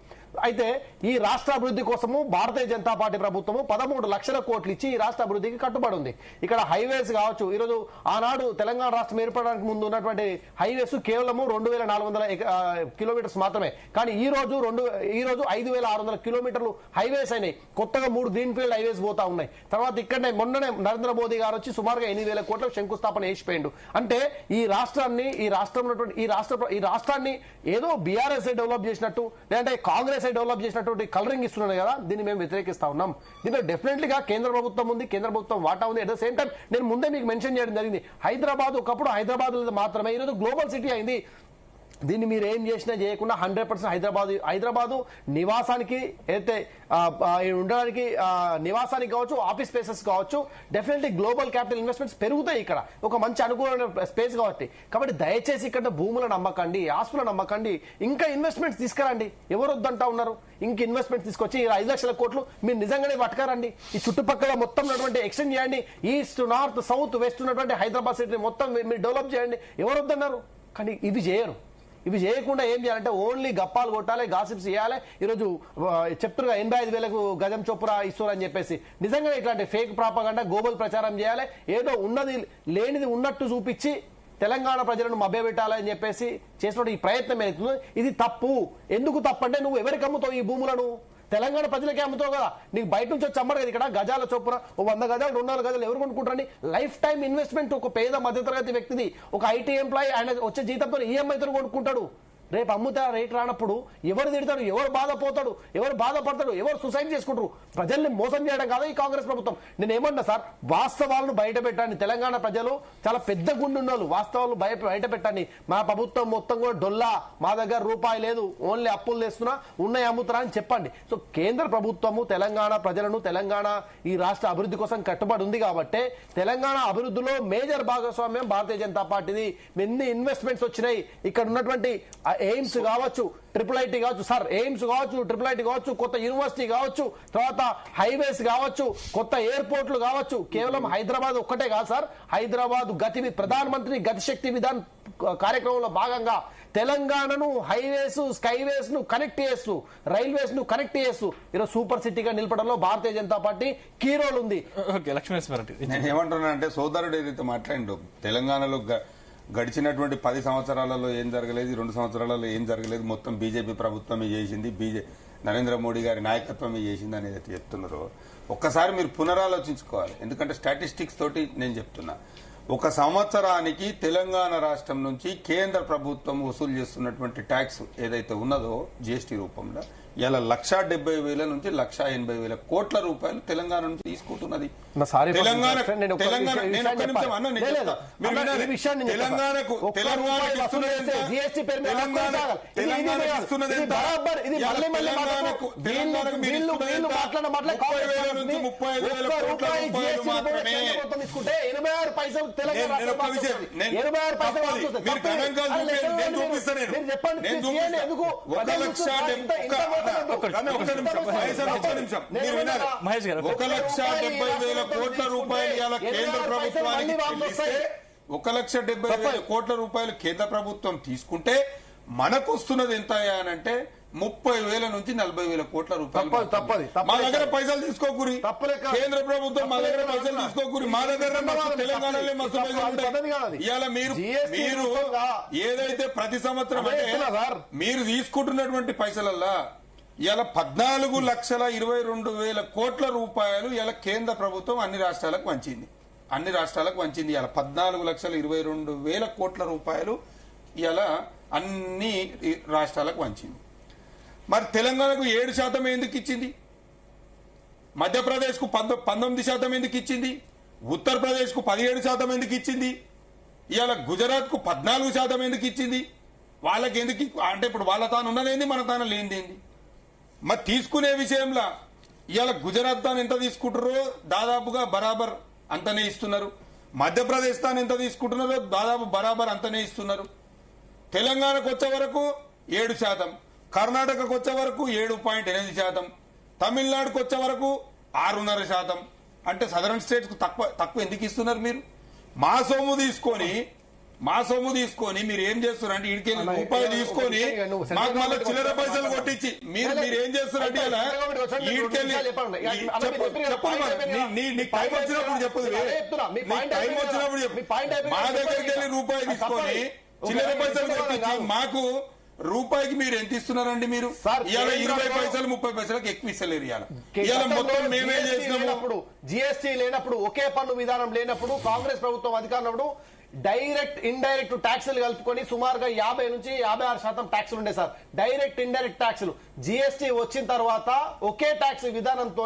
అయితే ఈ రాష్ట్ర అభివృద్ధి కోసము భారతీయ జనతా పార్టీ ప్రభుత్వము 13 లక్షల కోట్లు ఇచ్చి ఈ రాష్ట్ర అభివృద్ధికి కట్టుబడి ఉంది. ఇక్కడ హైవేస్ కావచ్చు, ఈరోజు ఆనాడు తెలంగాణ రాష్ట్రం ఏర్పడడానికి ముందు ఉన్నటువంటి హైవేస్ కేవలము 2,400 కిలోమీటర్స్ మాత్రమే. కానీ ఈ రోజు 5,600 కిలోమీటర్లు హైవేస్ అయినాయి. కొత్తగా 3 గ్రీన్ ఫీల్డ్ హైవేస్ పోతా ఉన్నాయి. తర్వాత ఇక్కడనే మొన్ననే నరేంద్ర మోదీ గారు వచ్చి సుమారుగా 8,000 కోట్ల శంకుస్థాపన చేసిపోయిండు. అంటే ఈ రాష్ట్రాన్ని ఈ రాష్ట్రాన్ని ఏదో బీఆర్ఎస్ డెవలప్ చేసినట్టు, లేదంటే కాంగ్రెస్ డెవలప్ చేసినటువంటి కలరింగ్ ఇస్తున్నాయి కదా, దీన్ని మేము వ్యతిరేకిస్తా ఉన్నాం. దీంట్లో డెఫినెట్లీగా కేంద్ర ప్రభుత్వం ఉంది, కేంద్ర ప్రభుత్వం వాటా ఉంది. అట్ ద సేమ్ టైం నేను ముందే మీకు మెన్షన్ చేయడం జరిగింది, హైదరాబాద్ ఒకప్పుడు హైదరాబాద్ మాత్రమే, ఈరోజు గ్లోబల్ సిటీ అయింది. దీన్ని మీరు ఏం చేసినా చేయకుండా 100% హైదరాబాదు నివాసానికి అయితే ఉండడానికి నివాసానికి కావచ్చు, ఆఫీస్ స్పేసెస్ కావచ్చు, డెఫినెట్లీ గ్లోబల్ క్యాపిటల్ ఇన్వెస్ట్మెంట్స్ పెరుగుతాయి ఇక్కడ, ఒక మంచి అనుకూలమైన స్పేస్ కాబట్టి దయచేసి ఇక్కడ భూములను నమ్మకండి, ఆస్తులను నమ్మకండి, ఇంకా ఇన్వెస్ట్మెంట్స్ తీసుకురండి. ఎవరు వద్దంటా ఉన్నారు? ఇంక ఇన్వెస్ట్మెంట్స్ తీసుకొచ్చి 5 లక్షల కోట్లు మీరు నిజంగానే పట్టుకారండి. ఈ చుట్టుపక్కల మొత్తం ఉన్నటువంటి ఎక్స్టెండ్ చేయండి, ఈస్ట్ నార్త్ సౌత్ వెస్ట్ ఉన్నటువంటి హైదరాబాద్ సిటీని మొత్తం మీరు డెవలప్ చేయండి. ఎవరు వద్దన్నారు? కానీ ఇవి చేయరు. ఇవి చేయకుండా ఏం చేయాలంటే ఓన్లీ గప్పాలు కొట్టాలి, గాసిప్స్ చేయాలి. ఈరోజు చెప్తున్నారు 85,000 గజం చొప్పున ఇస్తారు అని చెప్పేసి. నిజంగా ఇట్లాంటి ఫేక్ ప్రాపగండా గోబల్ ప్రచారం చేయాలి, ఏదో ఉన్నది లేనిది ఉన్నట్టు చూపించి తెలంగాణ ప్రజలను మభ్యపెట్టాలని చెప్పేసి చేసిన ఈ ప్రయత్నం ఏదైతుందో ఇది తప్పు. ఎందుకు తప్పు అంటే నువ్వు ఎవరికి అమ్ముతావు ఈ భూములను? తెలంగాణ ప్రజలకే అమ్ముతావు కదా, నీకు బయట నుంచి వచ్చి అమ్మరు కదా. ఇక్కడ గజాల చొప్పున 100 గజాలు 200 గజాలు ఎవరు కొనుక్కుంటారండి? లైఫ్ టైం ఇన్వెస్ట్మెంట్ ఒక పేద మధ్యతరగతి వ్యక్తిది, ఒక ఐటీ ఎంప్లాయీ ఆయన వచ్చే జీతంతో ఈఎంఐతో కొనుక్కుంటాడు. రేపు అమ్ముతా రేట్ రానప్పుడు ఎవరు తిడతాడు, ఎవరు బాధపోతాడు, ఎవరు బాధపడతాడు, ఎవరు సూసైడ్ చేసుకుంటారు? ప్రజల్ని మోసం చేయడం కాదా ఈ కాంగ్రెస్ ప్రభుత్వం? నేను ఏమన్నా సార్, వాస్తవాలను బయట పెట్టండి. తెలంగాణ ప్రజలు చాలా పెద్ద గుండె ఉన్నోళ్ళు, వాస్తవాలు బయట పెట్టండి. మా ప్రభుత్వం మొత్తం కూడా డొల్లా, మా దగ్గర రూపాయి లేదు, ఓన్లీ అప్పులు తెస్తున్నా, ఉన్నాయి అమ్ముతున్నా అని చెప్పండి. సో కేంద్ర ప్రభుత్వము తెలంగాణ ప్రజలను, తెలంగాణ ఈ రాష్ట్ర అభివృద్ధి కోసం కట్టుబడి ఉంది కాబట్టి తెలంగాణ అభివృద్ధిలో మేజర్ భాగస్వామ్యం భారతీయ జనతా పార్టీది. ఎన్ని ఇన్వెస్ట్మెంట్స్ వచ్చినాయి, ఇక్కడ ఉన్నటువంటి ఎయిమ్స్ కావచ్చు, IIIT కావచ్చు, సార్ ఎయిమ్స్ కావచ్చు, IIIT కావచ్చు, కొత్త యూనివర్సిటీ కావచ్చు, తర్వాత హైవేస్ కావచ్చు, కొత్త ఎయిర్పోర్ట్లు కావచ్చు. కేవలం హైదరాబాద్ ఒక్కటే కాదు సార్, హైదరాబాద్ ప్రధానమంత్రి గతిశక్తి విధాన్ కార్యక్రమంలో భాగంగా తెలంగాణను హైవేస్, స్కైవేస్ ను కనెక్ట్ చేస్తూ, రైల్వేస్ ను కనెక్ట్ చేస్తూ ఈరోజు సూపర్ సిటీగా నిలపడంలో Bharatiya Janata party key role ఉంది. నేను ఏమంటున్నా అంటే, సోదరుడు ఏదైతే మాట్లాడిండో తెలంగాణలో గడిచినటువంటి 10 సంవత్సరాలలో ఏం జరగలేదు, 2 సంవత్సరాలలో ఏం జరగలేదు, మొత్తం బీజేపీ ప్రభుత్వమే చేసింది, నరేంద్ర మోడీ గారి నాయకత్వమే చేసింది అనేది అయితే చెప్తున్నారో ఒక్కసారి మీరు పునరాలోచించుకోవాలి. ఎందుకంటే స్టాటిస్టిక్స్ తోటి నేను చెప్తున్నా, ఒక సంవత్సరానికి తెలంగాణ రాష్ట్రం నుంచి కేంద్ర ప్రభుత్వం వసూలు చేస్తున్నటువంటి ట్యాక్స్ ఏదైతే ఉన్నదో జీఎస్టీ రూపంలో ఇలా 1,70,000 నుంచి 1,80,000 కోట్ల రూపాయలు తెలంగాణ నుంచి తీసుకుంటున్నది. మహేష్ గారు, 1,70,000 కోట్ల రూపాయలు ఇవాళ కేంద్ర ప్రభుత్వానికి 1,70,000 కోట్ల రూపాయలు కేంద్ర ప్రభుత్వం తీసుకుంటే మనకు వస్తున్నది ఎంత అనంటే 30,000 నుంచి 40,000 కోట్ల రూపాయలు. మా దగ్గర పైసలు తీసుకోకూరి, కేంద్ర ప్రభుత్వం మా దగ్గర పైసలు తీసుకోకూరి, మా దగ్గర తెలంగాణలో మస్తు పైసలు ఉంటాయి. ఇవాళ మీరు ఏదైతే ప్రతి సంవత్సరం అంటే మీరు తీసుకుంటున్నటువంటి పైసలల్లా ఇలా 14,22,000 కోట్ల రూపాయలు ఇలా కేంద్ర ప్రభుత్వం అన్ని రాష్ట్రాలకు వంచింది. ఇలా 14,22,000 కోట్ల రూపాయలు ఇలా అన్ని రాష్ట్రాలకు వంచింది. మరి తెలంగాణకు 7% ఎందుకు ఇచ్చింది? మధ్యప్రదేశ్ కు 19% ఎందుకు ఇచ్చింది? ఉత్తరప్రదేశ్ కు 17% ఎందుకు ఇచ్చింది? ఇవాళ గుజరాత్ కు 14% ఎందుకు ఇచ్చింది? వాళ్ళకి ఎందుకు అంటే ఇప్పుడు వాళ్ళ తాను ఉన్నదేంది, మన తాను లేనిదేంది? మరి తీసుకునే విషయంలో ఇవాళ గుజరాత్ తాను ఎంత తీసుకుంటారో దాదాపుగా బరాబర్ అంతనే ఇస్తున్నారు. మధ్యప్రదేశ్ తాను ఎంత తీసుకుంటున్నారో దాదాపు బరాబర్ అంతనే ఇస్తున్నారు. తెలంగాణకు వచ్చే వరకు 7%, కర్ణాటకకు వచ్చే వరకు 7.8%, తమిళనాడుకు వచ్చే వరకు 6.5%. అంటే సదరన్ స్టేట్స్ కు తక్కువ ఎందుకు ఇస్తున్నారు మీరు? మా సొమ్ము తీసుకొని మీరు ఏం చేస్తున్నారు అంటే ఇడికెళ్ళి రూపాయలు తీసుకొని మాకు మళ్ళీ చిల్లర పైసలు కొట్టించి మీరు ఏం చేస్తున్నారంటే ఇడికెళ్ళి టైం వచ్చినప్పుడు చెప్పదు, టైం వచ్చినప్పుడు చెప్పు. మా దగ్గరికి వెళ్ళి రూపాయి తీసుకొని చిల్లర పైసలు కొట్టించి మాకు రూపాయికి మీరు ఎంత ఇస్తున్నారండి? మీరు ఇవాళ 20 పైసలు 30 పైసలకు ఎక్కువ ఇస్తలేరు. ఇవాళ మొత్తం మేమే చేసినప్పుడు, జీఎస్టీ లేనప్పుడు, ఒకే పన్ను విధానం లేనప్పుడు, కాంగ్రెస్ ప్రభుత్వం అధికారంలో డైరెక్ట్ ఇండైరెక్ట్ ట్యాక్సులు కలుపుకొని సుమారుగా 50 నుంచి 56% ట్యాక్సులు ఉండే సార్. డైరెక్ట్ ఇండైరెక్ట్ ట్యాక్సులు జీఎస్టీ వచ్చిన తర్వాత ఒకే ట్యాక్స్ విధానంతో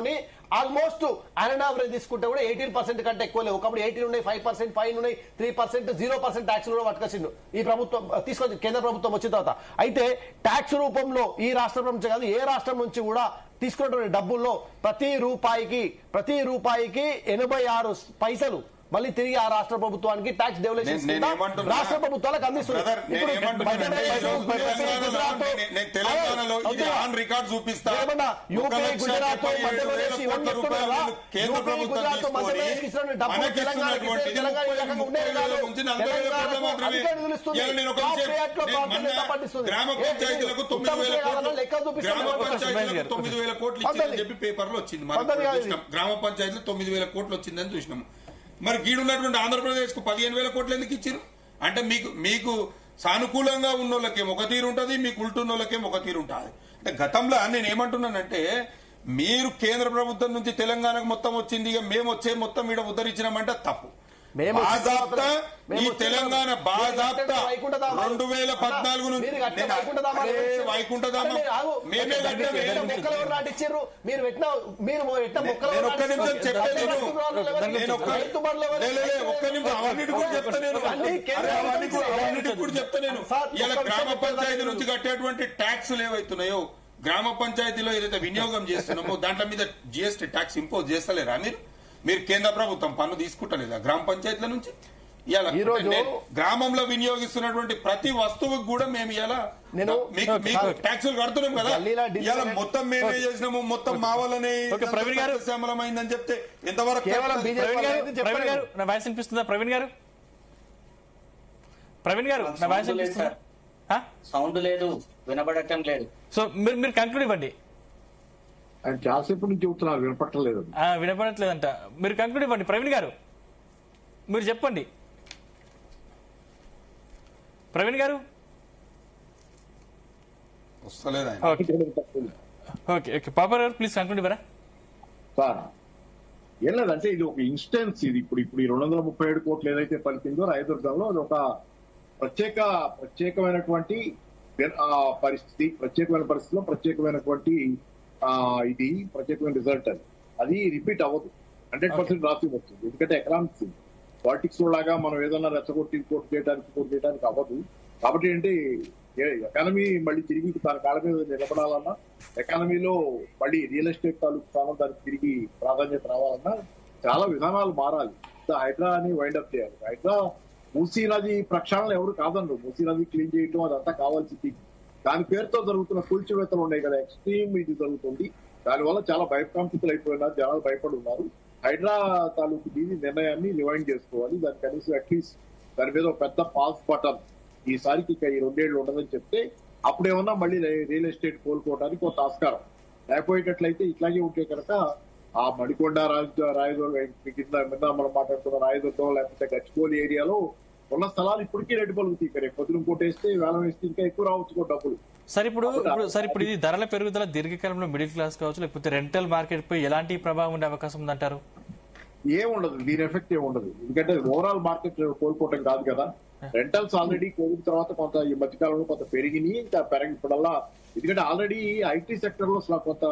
ఆల్మోస్ట్ అన్ యావరేజ్ తీసుకుంటే కూడా 18% కంటే ఎక్కువ లేవు. ఒకప్పుడు 18 ఉన్నాయి, 5%, 5 ఉన్నాయి, 3%, 0% ట్యాక్సులు కూడా పట్టుకొచ్చిండు ఈ ప్రభుత్వం తీసుకొచ్చి కేంద్ర ప్రభుత్వం వచ్చిన తర్వాత. అయితే ట్యాక్స్ రూపంలో ఈ రాష్ట్రం నుంచి కాదు, ఏ రాష్ట్రం నుంచి కూడా తీసుకున్నటువంటి డబ్బుల్లో ప్రతి రూపాయికి 86 పైసలు మళ్ళీ తిరిగి ఆ రాష్ట్ర ప్రభుత్వానికి ట్యాక్స్ డెవల్యూషన్ రాష్ట్ర ప్రభుత్వాలకు అందిస్తుంది. తెలంగాణలో రికార్డు చూపిస్తా, యూపీ, గుజరాత్, మధ్యప్రదేశ్ ఇవన్నీ యూపీ, గుజరాత్, మధ్యప్రదేశ్ ఇచ్చినటువంటి డబ్బు గ్రామ పంచాయతీలకు 9,000 కోట్లు ఇచ్చిందని చెప్పి పేపర్లో వచ్చింది. గ్రామ పంచాయతీలు 9,000 కోట్లు వచ్చిందని చూసినాము. మరి గీడున్నటువంటి ఆంధ్రప్రదేశ్ కు 15,000 కోట్లు ఎందుకు ఇచ్చారు? అంటే మీకు సానుకూలంగా ఉన్న వాళ్ళకేం ఒక తీరు ఉంటుంది, మీకు ఉల్టున్న వాళ్ళకేం ఒక తీరు ఉంటుంది. అంటే గతంలో నేను ఏమంటున్నానంటే, మీరు కేంద్ర ప్రభుత్వం నుంచి తెలంగాణకు మొత్తం వచ్చింది, ఇక మేము వచ్చే మొత్తం ఈడ ఉద్ధరించినామంటే తప్పు. మేము బాజాప్తా మేము ఈ తెలంగాణ బాజాప్తా వైకుంఠధామ 2014 నుంచి మీరు కట్టిన వైకుంఠధామాలు వైకుంఠధామం మేమే కట్టామే. మొక్కలు ఎవరు నాటిచ్చారు? మీరు పెట్టిన మొక్కలు నేను ఒక్క నిమిషం చెప్పేది నేను ఒక్క నిమిషం అవన్నిటి కూడా చెప్తా నేను అవన్నిటి కూడా చెప్తా నేను. ఇలా గ్రామ పంచాయతీ నుంచి కట్టేటువంటి ట్యాక్సులు ఏవైతున్నాయో గ్రామ పంచాయతీలో ఏదైతే వినియోగం చేస్తున్నామో దాంట్లో మీద జిఎస్టీ ట్యాక్స్ ఇంపోజ్ చేస్తలేరా మీరు కేంద్ర ప్రభుత్వం పన్ను తీసుకుంటలేదా గ్రామ పంచాయతీల నుంచి? ఇలా గ్రామంలో వినియోగిస్తున్నటువంటి ప్రతి వస్తువుకు కూడా మేము ఇలా మీకు ట్యాక్సులు కడుతున్నాం కదా. ఇలా మొత్తం మేమే చేసినాము, మొత్తం మా వల్లనే శ్యామలమైందని చెప్తే ఎంతవరకు? నా వాయిస్ వినిపిస్తుందా ప్రవీణ్ గారు? ప్రవీణ్ గారు నా వాయిస్ వినిపిస్తుందా? సౌండ్ లేదు, వినబడటం లేదు. సో మీరు కంక్లూడ్ ఇవ్వండి. ఆయన చాలాసేపు నుంచి చెబుతున్నారు, వినపట్టలేదు. వినపడట్లేదంట. మీరు కంక్లూడ్ ఇవ్వండి ప్రవీణ్ గారు, మీరు చెప్పండి. ప్రవీణ్ గారు వస్తలేదా? ఓకే ఓకే పాపర్ గారు ప్లీజ్ కంక్లూడ్ ఇవ్వరా? సార్ ఏం లేదంటే ఇది ఒక ఇన్స్టెన్స్. ఇది ఇప్పుడు ఈ 237 కోట్లు ఏదైతే పలికిందో రాయదుర్గంలో అది ఒక ప్రత్యేకమైనటువంటి పరిస్థితి, ప్రత్యేకమైన పరిస్థితిలో ప్రత్యేకమైనటువంటి ఇది ప్రత్యేకమైన రిజల్ట్. అది రిపీట్ అవ్వదు, 100% రాసి వస్తుంది. ఎందుకంటే ఎకనామిక్స్ పాలిటిక్స్ లాగా మనం ఏదన్నా రెచ్చగొట్టి కోర్టు చేయడానికి అవ్వదు. కాబట్టి ఏంటి ఎకానమీ మళ్ళీ తిరిగి తన కాళ్ళ మీద నిలబడాలన్నా, ఎకానమీలో మళ్ళీ రియల్ ఎస్టేట్ తాలూకు స్థానం దానికి తిరిగి ప్రాధాన్యత రావాలన్నా చాలా విధానాలు మారాలి. హైడ్రా అని వైండప్ చేయాలి. హైడ్రా మూసీ నది ప్రక్షాళన ఎవరు కాదన్నారు. మూసీ నది క్లీన్ చేయటం అదంతా కావాల్సింది. దాని పేరుతో జరుగుతున్న కూల్చివేతలు ఉన్నాయి కదా, ఎక్స్ట్రీమ్ ఇది జరుగుతుంది. దానివల్ల చాలా భయకంపితులు అయిపోయినారు, జనాలు భయపడి ఉన్నారు. హైడ్రా తాలూకు దీని నిర్ణయాన్ని రివైండ్ చేసుకోవాలి. దాని కనీసం అట్లీస్ట్ దాని మీద ఒక పెద్ద పాస్ బటన్ ఈసారికి ఈ 2 ఏళ్లు ఉండదని చెప్తే అప్పుడేమన్నా మళ్ళీ రియల్ ఎస్టేట్ కోలుకోవడానికి కొంత ఆస్కారం. లేకపోయేటట్లయితే ఇట్లాగే ఉంటే కనుక ఆ మడికొండ కింద మనం మాట్లాడుతున్న రాయదుర్గం లేకపోతే గచ్చిబౌలి ఏరియాలో ఉన్న స్థలాలు ఇప్పటికీ రేటు పలుకుతాయి. రేపు పొద్దున కొట్టేస్తే వేలం వేస్తే ఇంకా ఎక్కువ రావచ్చు డబ్బులు. సార్ ఇప్పుడు ఇది ధరల పెరుగుదల దీర్ఘకాలంలో మిడిల్ క్లాస్ కావచ్చు, లేకపోతే రెంటల్ మార్కెట్ పై ఎలాంటి ప్రభావం ఉండే అవకాశం ఉందంటారు? ఏముండదు, దీని ఎఫెక్ట్ ఏముండదు. ఎందుకంటే ఓవరాల్ మార్కెట్ కోల్పోవటం కాదు కదా. రెంటల్స్ ఆల్రెడీ కోవిడ్ తర్వాత కొంత ఈ మధ్యకాలంలో కొంత పెరిగినాయి, ఇంకా పెరగకపోవడంలా. ఎందుకంటే ఆల్రెడీ ఐటీ సెక్టర్ లో కొంత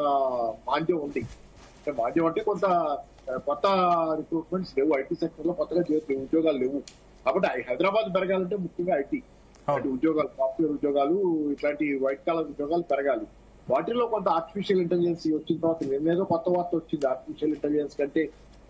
మాంద్యం ఉంది. మాంద్యం అంటే కొంత కొత్త రిక్రూట్మెంట్స్ లేవు ఐటీ సెక్టర్ లో, కొత్తగా ఉద్యోగాలు లేవు. కాబట్టి హైదరాబాద్ పెరగాలంటే ముఖ్యంగా ఐటీ ఉద్యోగాలు, సాఫ్ట్వేర్ ఉద్యోగాలు, ఇట్లాంటి వైట్ కాలర్ ఉద్యోగాలు పెరగాలి. వాటిలో కొంత ఆర్టిఫిషియల్ ఇంటెలిజెన్స్ వచ్చిన తర్వాత నిన్నేదో కొత్త వార్త వచ్చింది. ఆర్టిఫిషియల్ ఇంటెలిజెన్స్ కంటే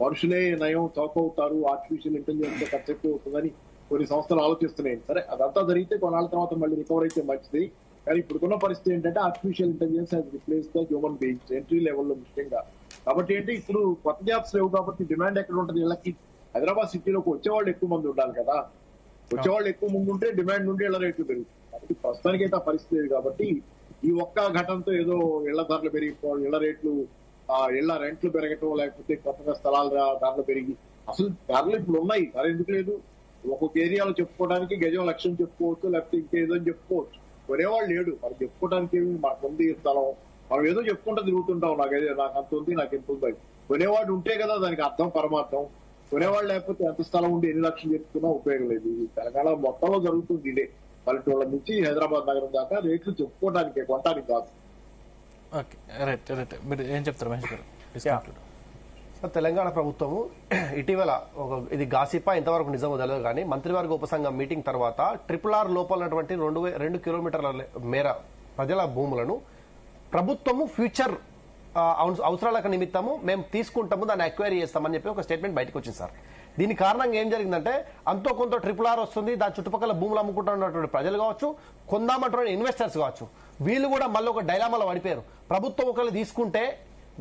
మనుషులే నయం చౌకవుతారు, ఆర్టిఫిషియల్ ఇంటెలిజెన్స్ ఖర్చు ఎక్కువ అవుతుందని కొన్ని సంస్థలు ఆలోచిస్తున్నాయి. సరే అదంతా జరిగితే కొన్నాళ్ళ తర్వాత మళ్ళీ రికవర్ అయితే మంచిది. కానీ ఇప్పుడున్న పరిస్థితి ఏంటంటే artificial intelligence has replace the human beings entry లెవెల్లో ముఖ్యంగా. కాబట్టి ఏంటి ఇప్పుడు కొత్త జాబ్స్ లేవు కాబట్టి డిమాండ్ ఎక్కడ ఉంటుంది? వీళ్ళకి హైదరాబాద్ సిటీలోకి వచ్చేవాళ్ళు ఎక్కువ మంది ఉండాలి కదా. వచ్చేవాళ్ళు ఎక్కువ మంది ఉంటే డిమాండ్ నుండి ఇళ్ల రేట్లు పెరుగుతుంది. కాబట్టి ప్రస్తుతానికి అయితే ఆ పరిస్థితి లేదు. కాబట్టి ఈ ఒక్క ఘటనతో ఏదో ఇళ్ల ధరలు పెరిగిపోవడం, ఇళ్ల రేట్లు ఇళ్ల రెంట్లు పెరగటం, లేకపోతే కొత్తగా స్థలాల ధరలు పెరిగి అసలు ధరలు ఇప్పుడు ఉన్నాయి. ధర ఎందుకు లేదు? ఒక్కొక్క ఏరియాలో చెప్పుకోవడానికి గజం లక్ష్యం చెప్పుకోవచ్చు, లేకపోతే ఇంకేదో చెప్పుకోవచ్చు. కొనేవాళ్ళు లేడు. మనం చెప్పుకోవడానికి మాకు ఉంది స్థలం, మనం ఏదో చెప్పుకుంటూ తిరుగుతుంటాం. నాకు అంత ఉంది, నాకు ఎంత ఉంది. కొనేవాడు ఉంటే కదా దానికి అర్థం పరమార్థం. కొనేవాళ్ళు లేకపోతే ఎంత స్థలం ఉండి ఎన్ని లక్షలు చెప్పుకున్నా ఉపయోగం లేదు. తెలంగాణ మొత్తంలో జరుగుతుంది ఇదే. పల్లెటూళ్ళ నుంచి హైదరాబాద్ నగరం దాకా రేట్లు చెప్పుకోవడానికి, కొనడానికి కాదు. మీరు ఏం చెప్తారు మహేష్ గారు? తెలంగాణ ప్రభుత్వము ఇటీవల ఇది గాసిపా ఇంతవరకు నిజమో తెలియదు కానీ మంత్రివర్గ ఉపసంఘం మీటింగ్ తర్వాత RRR లోపల ఉన్నటువంటి 2 కిలోమీటర్ల మేర ప్రజల భూములను ప్రభుత్వము ఫ్యూచర్ అవసరాలకు నిమిత్తము మేము తీసుకుంటాము, దాన్ని అక్వైరీ చేస్తామని చెప్పి ఒక స్టేట్మెంట్ బయటకు వచ్చింది సార్. దీని కారణంగా ఏం జరిగిందంటే అంతో కొంత RRR వస్తుంది, దాని చుట్టుపక్కల భూములు అమ్ముకుంటున్నటువంటి ప్రజలు కావచ్చు, కొందామంటున్న ఇన్వెస్టర్స్ కావచ్చు, వీళ్ళు కూడా మళ్ళీ ఒక డైలామాలో పడిపోయారు. ప్రభుత్వం ఒకళ్ళు తీసుకుంటే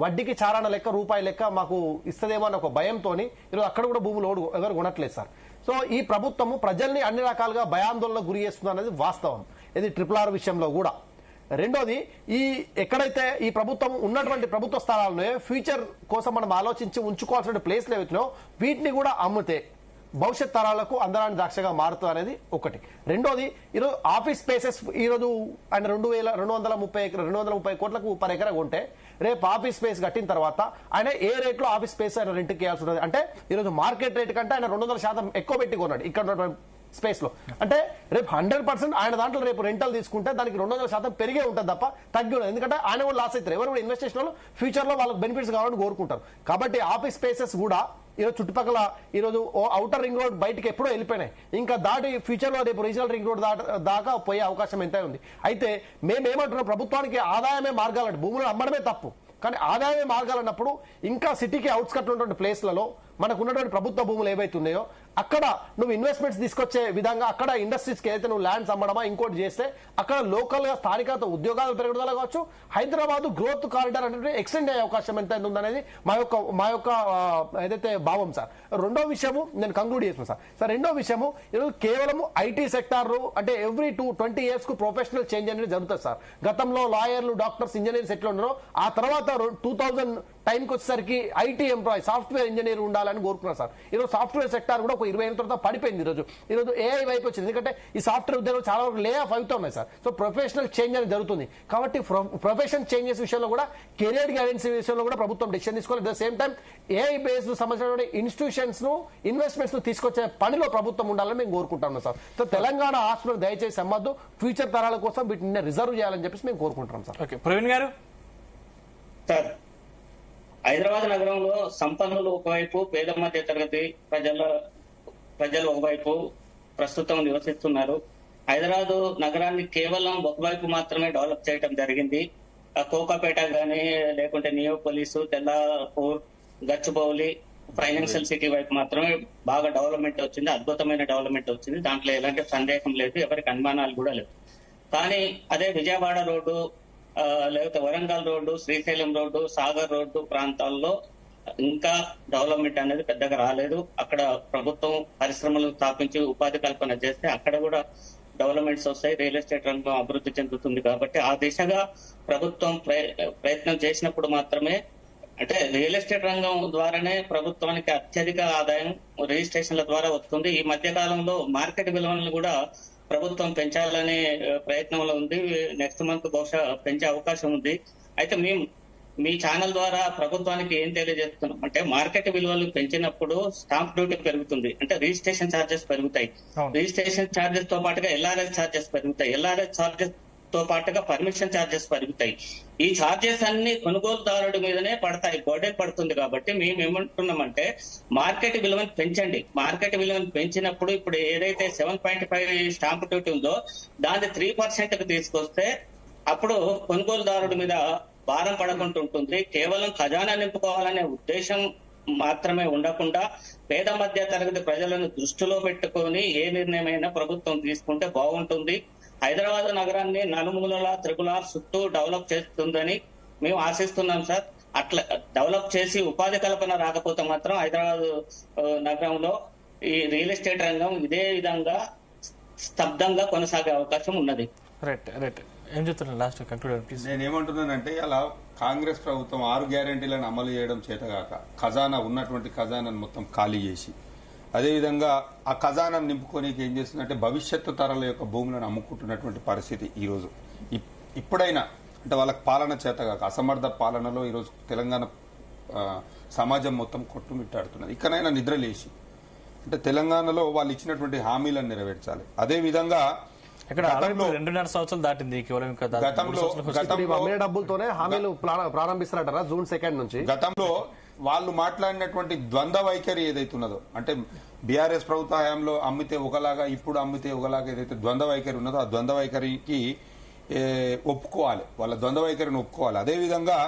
వడ్డీకి చారాణ లెక్క రూపాయి లెక్క మాకు ఇస్తుందేమో అన్న ఒక భయంతో ఈరోజు అక్కడ కూడా భూములు ఎవరు కొనట్లేదు సార్. సో ఈ ప్రభుత్వము ప్రజల్ని అన్ని రకాలుగా భయాందోళనకు గురి చేస్తుంది అనేది వాస్తవం. ఇది RRR విషయంలో కూడా. రెండోది, ఎక్కడైతే ఈ ప్రభుత్వం ఉన్నటువంటి ప్రభుత్వ స్థలాలను ఫ్యూచర్ కోసం మనం ఆలోచించి ఉంచుకోవాల్సిన ప్లేస్లు ఏవైతున్నాయో వీటిని కూడా అమ్మితే భవిష్యత్ తరాలకు అందరాని ద్రాక్షగా మారుతుంది అనేది ఒకటి. రెండోది, ఈరోజు ఆఫీస్ స్పేసెస్ ఈరోజు ఆయన 230 కోట్లకు పర్ ఎకరా ఉంటే రేపు ఆఫీస్ స్పేస్ కట్టిన తర్వాత ఆయన ఏ రేట్లో ఆఫీస్ స్పేస్ ఆయన రెంట్కి ఇవ్వాల్సి ఉంటుంది. అంటే ఈరోజు మార్కెట్ రేట్ కంటే ఆయన 200% ఎక్కువ పెట్టి కొన్నాడు ఇక్కడ స్పేస్ లో. అంటే రేపు 100% ఆయన దాంట్లో రేపు రెంటల్ తీసుకుంటే దానికి 200% పెరిగే ఉంటుంది తప్ప తగ్గి ఉండదు. ఎందుకంటే ఆయన కూడా లాస్ అవుతారు. ఎవరు కూడా ఇన్వెస్ట్ చేసిన వాళ్ళు ఫ్యూచర్ లో వాళ్ళకి బెనిఫిట్స్ కావాలని కోరుకుంటారు. కాబట్టి ఆఫీస్ స్పేసెస్ కూడా ఈరోజు చుట్టుపక్కల ఈరోజు అవుటర్ రింగ్ రోడ్ బయటకి ఎప్పుడో వెళ్ళిపోయినాయి. ఇంకా దాటి ఫ్యూచర్ లో రేపు రీజనల్ రింగ్ రోడ్ దాకా పోయే అవకాశం ఎంత ఉంది. అయితే మేమేమంటున్నాం, ప్రభుత్వానికి ఆదాయమే మార్గాలంటే భూములను అమ్మడమే తప్పు, కానీ ఆదాయమే మార్గాలన్నప్పుడు ఇంకా సిటీకి అవుట్స్కట్ ఉన్నటువంటి ప్లేస్లలో మనకు ఉన్నటువంటి ప్రభుత్వ భూములు ఏవైతున్నాయో అక్కడ నువ్వు ఇన్వెస్ట్మెంట్స్ తీసుకొచ్చే విధంగా అక్కడ ఇండస్ట్రీస్కి ఏదైతే నువ్వు ల్యాండ్స్ అమ్మడమా ఇంకోటి చేస్తే అక్కడ లోకల్ గా స్థానికత ఉద్యోగాలు పెరుగుదల కావచ్చు, హైదరాబాద్ గ్రోత్ కారిడార్ అంటే ఎక్స్టెండ్ అయ్యే అవకాశం ఎంత ఉందనేది మా యొక్క ఏదైతే భావం సార్. రెండో విషయము నేను కంక్లూడ్ చేస్తున్నాను సార్. రెండో విషయము ఈరోజు కేవలం ఐటీ సెక్టార్ అంటే ఎవ్రీ 20 years కు ప్రొఫెషనల్ చేంజ్ అనేది జరుగుతుంది సార్. గతంలో లాయర్లు, డాక్టర్స్, ఇంజనీర్స్ ఎట్లా ఉన్నారో ఆ తర్వాత 2000 టైంకి వచ్చేసరికి ఐటీ ఎంప్లాయీ, సాఫ్ట్వేర్ ఇంజనీర్ ఉండాలని కోరుకున్నారు సార్. ఈరోజు సాఫ్ట్వేర్ సెక్టార్ కూడా ఒక 20 ఏళ్ళ తర్వాత పడిపోయింది. ఈరోజు ఏఐ వైపు వచ్చింది. ఎందుకంటే ఈ సాఫ్ట్వేర్ ఉద్యోగాలు చాలా వరకు లే ఆఫ్ అవుతూ ఉన్నాయి సార్. సో ప్రొఫెషనల్ చేంజ్ అనేది జరుగుతుంది. కాబట్టి ప్రొఫెషన్ చేంజెస్ విషయంలో కూడా, కెరియర్ గైడెన్స్ విషయంలో కూడా ప్రభుత్వం డెసిషన్ తీసుకోవాలి. At the same time AI based సంబంధించిన ఇన్స్టిట్యూషన్స్ ను, ఇన్వెస్ట్మెంట్స్ ను తీసుకొచ్చే పనిలో ప్రభుత్వం ఉండాలని మేము కోరుకుంటున్నాం సార్. సో తెలంగాణ ఆస్తులను దయచేసి అమ్మద్దు, ఫ్యూచర్ తరాల కోసం వీటిని రిజర్వ్ చేయాలని చెప్పేసి మేము కోరుకుంటున్నాం సార్. ఓకే, ప్రవీణ్ గారు. సార్, హైదరాబాద్ నగరంలో సంపన్నులు ఒకవైపు, పేద మధ్య తరగతి ప్రజలు ఒకవైపు ప్రస్తుతం నివసిస్తున్నారు. హైదరాబాద్ నగరాన్ని కేవలం ఒకవైపు మాత్రమే డెవలప్ చేయడం జరిగింది. కోకాపేట గానీ, లేకుంటే Neopolis, Tellapur, Gachibowli, financial city వైపు మాత్రమే బాగా డెవలప్మెంట్ వచ్చింది. అద్భుతమైన డెవలప్మెంట్ వచ్చింది. దాంట్లో ఎలాంటి సందేహం లేదు, ఎవరికి అనుమానాలు కూడా లేవు. కానీ అదే విజయవాడ రోడ్డు, లేకపోతే Warangal road, Srisailam road, Sagar road ప్రాంతాల్లో ఇంకా డెవలప్మెంట్ అనేది పెద్దగా రాలేదు. అక్కడ ప్రభుత్వం పరిశ్రమలు స్థాపించి ఉపాధి కల్పన చేస్తే అక్కడ కూడా డెవలప్మెంట్స్ వస్తాయి, రియల్ ఎస్టేట్ రంగం అభివృద్ధి చెందుతుంది. కాబట్టి ఆ దిశగా ప్రభుత్వం ప్రయత్నం చేసినప్పుడు మాత్రమే, అంటే రియల్ ఎస్టేట్ రంగం ద్వారానే ప్రభుత్వానికి అత్యధిక ఆదాయం రిజిస్ట్రేషన్ల ద్వారా వస్తుంది. ఈ మధ్య కాలంలో మార్కెట్ విలువలను కూడా ప్రభుత్వం పెంచాలనే ప్రయత్నంలో ఉంది. నెక్స్ట్ మంత్ బహుశా పెంచే అవకాశం ఉంది. అయితే మేము మీ ఛానల్ ద్వారా ప్రభుత్వానికి ఏం తెలియజేస్తున్నాం అంటే, మార్కెట్ విలువలు పెంచినప్పుడు స్టాంప్ డ్యూటీ పెరుగుతుంది, అంటే రిజిస్ట్రేషన్ ఛార్జెస్ పెరుగుతాయి. రిజిస్ట్రేషన్ ఛార్జెస్ తో పాటుగా ఎల్ఆర్ఎస్ ఛార్జెస్ పెరుగుతాయి. ఎల్ఆర్ఎస్ ఛార్జెస్ తో పాటుగా పర్మిషన్ ఛార్జెస్ పెరుగుతాయి. ఈ ఛార్జెస్ అన్ని కొనుగోలుదారుడి మీదనే పడతాయి, బర్డెన్ పడుతుంది. కాబట్టి మేము ఏమంటున్నామంటే, మార్కెట్ విలువను పెంచండి. మార్కెట్ విలువను పెంచినప్పుడు ఇప్పుడు ఏదైతే 7.5 స్టాంప్ డ్యూటీ ఉందో దాన్ని 3% తీసుకొస్తే అప్పుడు కొనుగోలుదారుడి మీద భారం పడకుండా ఉంటుంది. కేవలం ఖజానా నింపుకోవాలనే ఉద్దేశం మాత్రమే ఉండకుండా పేద మధ్య తరగతి ప్రజలను దృష్టిలో పెట్టుకొని ఏ నిర్ణయమైనా ప్రభుత్వం తీసుకుంటే బాగుంటుంది. హైదరాబాద్ నగరాన్ని నలుమూలలా త్రిపులార్ చుట్టూ డెవలప్ చేస్తుందని మేము ఆశిస్తున్నాం సార్. అట్లా డెవలప్ చేసి ఉపాధి కల్పన రాకపోతే మాత్రం హైదరాబాద్ నగరంలో ఈ రియల్ ఎస్టేట్ రంగం ఇదే విధంగా స్తబ్దంగా కొనసాగే అవకాశం ఉన్నది. ఏం చెప్తున్నారు లాస్ట్ కంక్లూడ్ ప్లీజ్. నేనేమంటున్నానంటే, అలా కాంగ్రెస్ ప్రభుత్వం 6 గ్యారెంటీలను అమలు చేయడం చేతగాక ఖజానా ఉన్నటువంటి ఖజానాను మొత్తం ఖాళీ చేసి, అదేవిధంగా ఆ ఖజానాను నింపుకోనికి ఏం చేస్తుందంటే భవిష్యత్తు తరాల యొక్క భూములను అమ్ముకుంటున్నటువంటి పరిస్థితి ఈరోజు. ఇప్పుడైనా అంటే వాళ్ళకి పాలన చేతగాక, అసమర్థ పాలనలో ఈరోజు తెలంగాణ సమాజం మొత్తం కొట్టుమిట్టాడుతున్నది. ఇకనైనా నిద్రలేసి అంటే తెలంగాణలో వాళ్ళు ఇచ్చినటువంటి హామీలను నెరవేర్చాలి. అదేవిధంగా ఇక్కడ 2.5 సంవత్సరాలు దాటింది. గతంలో డబ్బులతోనే హామీలు ప్రారంభిస్తారట జూన్ 2 నుంచి. గతంలో వాళ్ళు మాట్లాడినటువంటి ద్వంద్వ వైఖరి ఏదైతే ఉన్నదో, అంటే బీఆర్ఎస్ ప్రభుత్వ హయాంలో అమ్మితే ఒకలాగా, ఇప్పుడు అమ్మితే ఒకలాగా ఏదైతే ద్వంద్వ వైఖరి ఉన్నదో ఆ ద్వంద్వ వైఖరికి ఒప్పుకోవాలి, వాళ్ళ ద్వంద్వ వైఖరిని ఒప్పుకోవాలి. అదేవిధంగా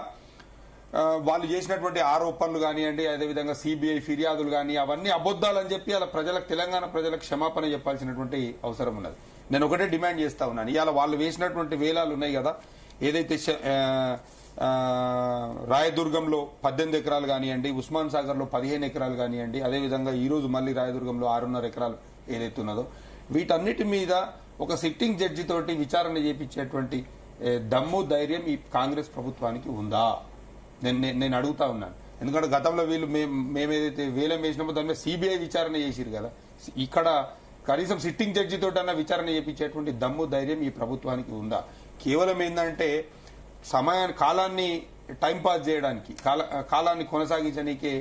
వాళ్ళు చేసినటువంటి ఆరోపణలు కానివ్వండి, అదేవిధంగా సిబిఐ ఫిర్యాదులు కానీ అవన్నీ అబద్దాలని చెప్పి అలా తెలంగాణ ప్రజలకు క్షమాపణ చెప్పాల్సినటువంటి అవసరం ఉన్నది. నేను ఒకటే డిమాండ్ చేస్తా ఉన్నాను. ఇవాళ వాళ్ళు వేసినటువంటి వేలాలు ఉన్నాయి కదా, ఏదైతే రాయదుర్గంలో 18 ఎకరాలు కానివ్వండి, ఉస్మాన్ సాగర్ లో 15 ఎకరాలు కానివ్వండి, అదేవిధంగా ఈ రోజు మళ్ళీ రాయదుర్గంలో 6.5 ఎకరాలు ఏదైతే ఉన్నదో, వీటన్నిటి మీద ఒక సిట్టింగ్ జడ్జి తోటి విచారణ చేపించేటువంటి దమ్ము ధైర్యం ఈ కాంగ్రెస్ ప్రభుత్వానికి ఉందా నేను అడుగుతా ఉన్నాను. ఎందుకంటే గతంలో వీళ్ళు మేమేదైతే వేలం వేసినామో దాని మీద సిబిఐ విచారణ చేసిరు కదా. ఇక్కడ కనీసం సిట్టింగ్ జడ్జి తోటన్నా విచారణ చేయించేటువంటి దమ్ము ధైర్యం ఈ ప్రభుత్వానికి ఉందా? కేవలం ఏంటంటే కాలాన్ని టైంపాస్ చేయడానికి, కాలాన్ని కొనసాగించడానికే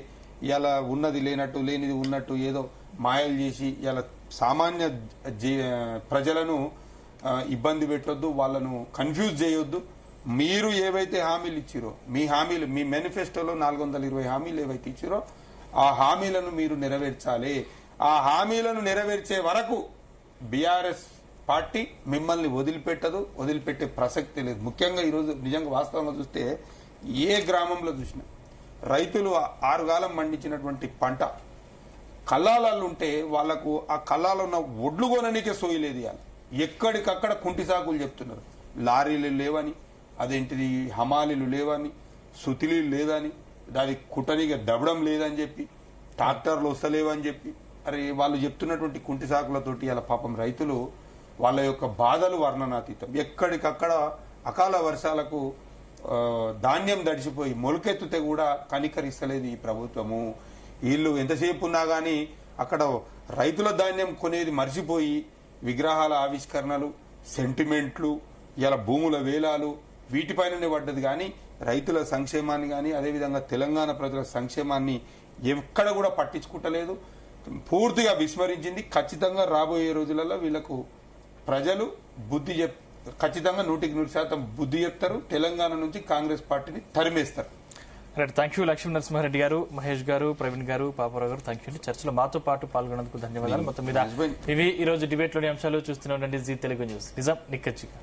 ఇలా ఉన్నది లేనట్టు లేనిది ఉన్నట్టు ఏదో మాయలు చేసి ఇలా సామాన్య ప్రజలను ఇబ్బంది పెట్టొద్దు, వాళ్ళను కన్ఫ్యూజ్ చేయొద్దు. మీరు ఏవైతే హామీలు ఇచ్చిరో మీ మేనిఫెస్టోలో 420 హామీలు ఏవైతే ఇచ్చిరో ఆ హామీలను మీరు నెరవేర్చాలి. ఆ హామీలను నెరవేర్చే వరకు బీఆర్ఎస్ పార్టీ మిమ్మల్ని వదిలిపెట్టే ప్రసక్తి లేదు. ముఖ్యంగా ఈరోజు నిజంగా వాస్తవంగా చూస్తే ఏ గ్రామంలో చూసినా రైతులు 6 కాలం పండించినటువంటి పంట కల్లాలలో ఉంటే వాళ్లకు ఆ కల్లాలో ఉన్న ఒడ్లు కొననీకే సోయలేదు. ఇవాళ ఎక్కడికక్కడ కుంటి సాకులు చెప్తున్నారు. లారీలు లేవని, అదేంటిది హమాలీలు లేవని, సుతిలీలు లేదని, దాని కుట్టనిగా దబ్బడం లేదని చెప్పి, ట్రాక్టర్లు వస్తలేవని చెప్పి, అరే వాళ్ళు చెప్తున్నటువంటి కుంటి సాకులతోటి ఇలా పాపం రైతులు వాళ్ళ యొక్క బాధలు వర్ణనాతీతం. ఎక్కడికక్కడ అకాల వర్షాలకు ధాన్యం దడిచిపోయి మొలకెత్తుతే కూడా కనికరిస్తలేదు ఈ ప్రభుత్వము. వీళ్ళు ఎంతసేపు ఉన్నా గానీ అక్కడ రైతుల ధాన్యం కొనేది మర్చిపోయి విగ్రహాల ఆవిష్కరణలు, సెంటిమెంట్లు, ఇలా భూముల వేలాలు వీటిపైననే పడ్డది. కానీ రైతుల సంక్షేమాన్ని కానీ అదేవిధంగా తెలంగాణ ప్రజల సంక్షేమాన్ని ఎక్కడ కూడా పట్టించుకుంటలేదు, పూర్తిగా విస్మరించింది. ఖచ్చితంగా రాబోయే రోజులలో వీళ్లకు ప్రజలు ఖచ్చితంగా 100% బుద్ధి చెప్తారు. తెలంగాణ నుంచి కాంగ్రెస్ పార్టీని తరిమేస్తారు. Right, thank you Lakshmi Narasimha Reddy garu, Mahesh గారు, ప్రవీణ్ గారు, పాపారావు గారు, థ్యాంక్ యూ. చర్చలో మాతో పాటు పాల్గొన్నందుకు ధన్యవాదాలు. మొత్తం మీద ఇవి ఈ రోజు డిబేట్ లోని అంశాలు. చూస్తూనే ఉండండి జీ తెలుగు న్యూస్, నిజం నిక్కచ్చిగా.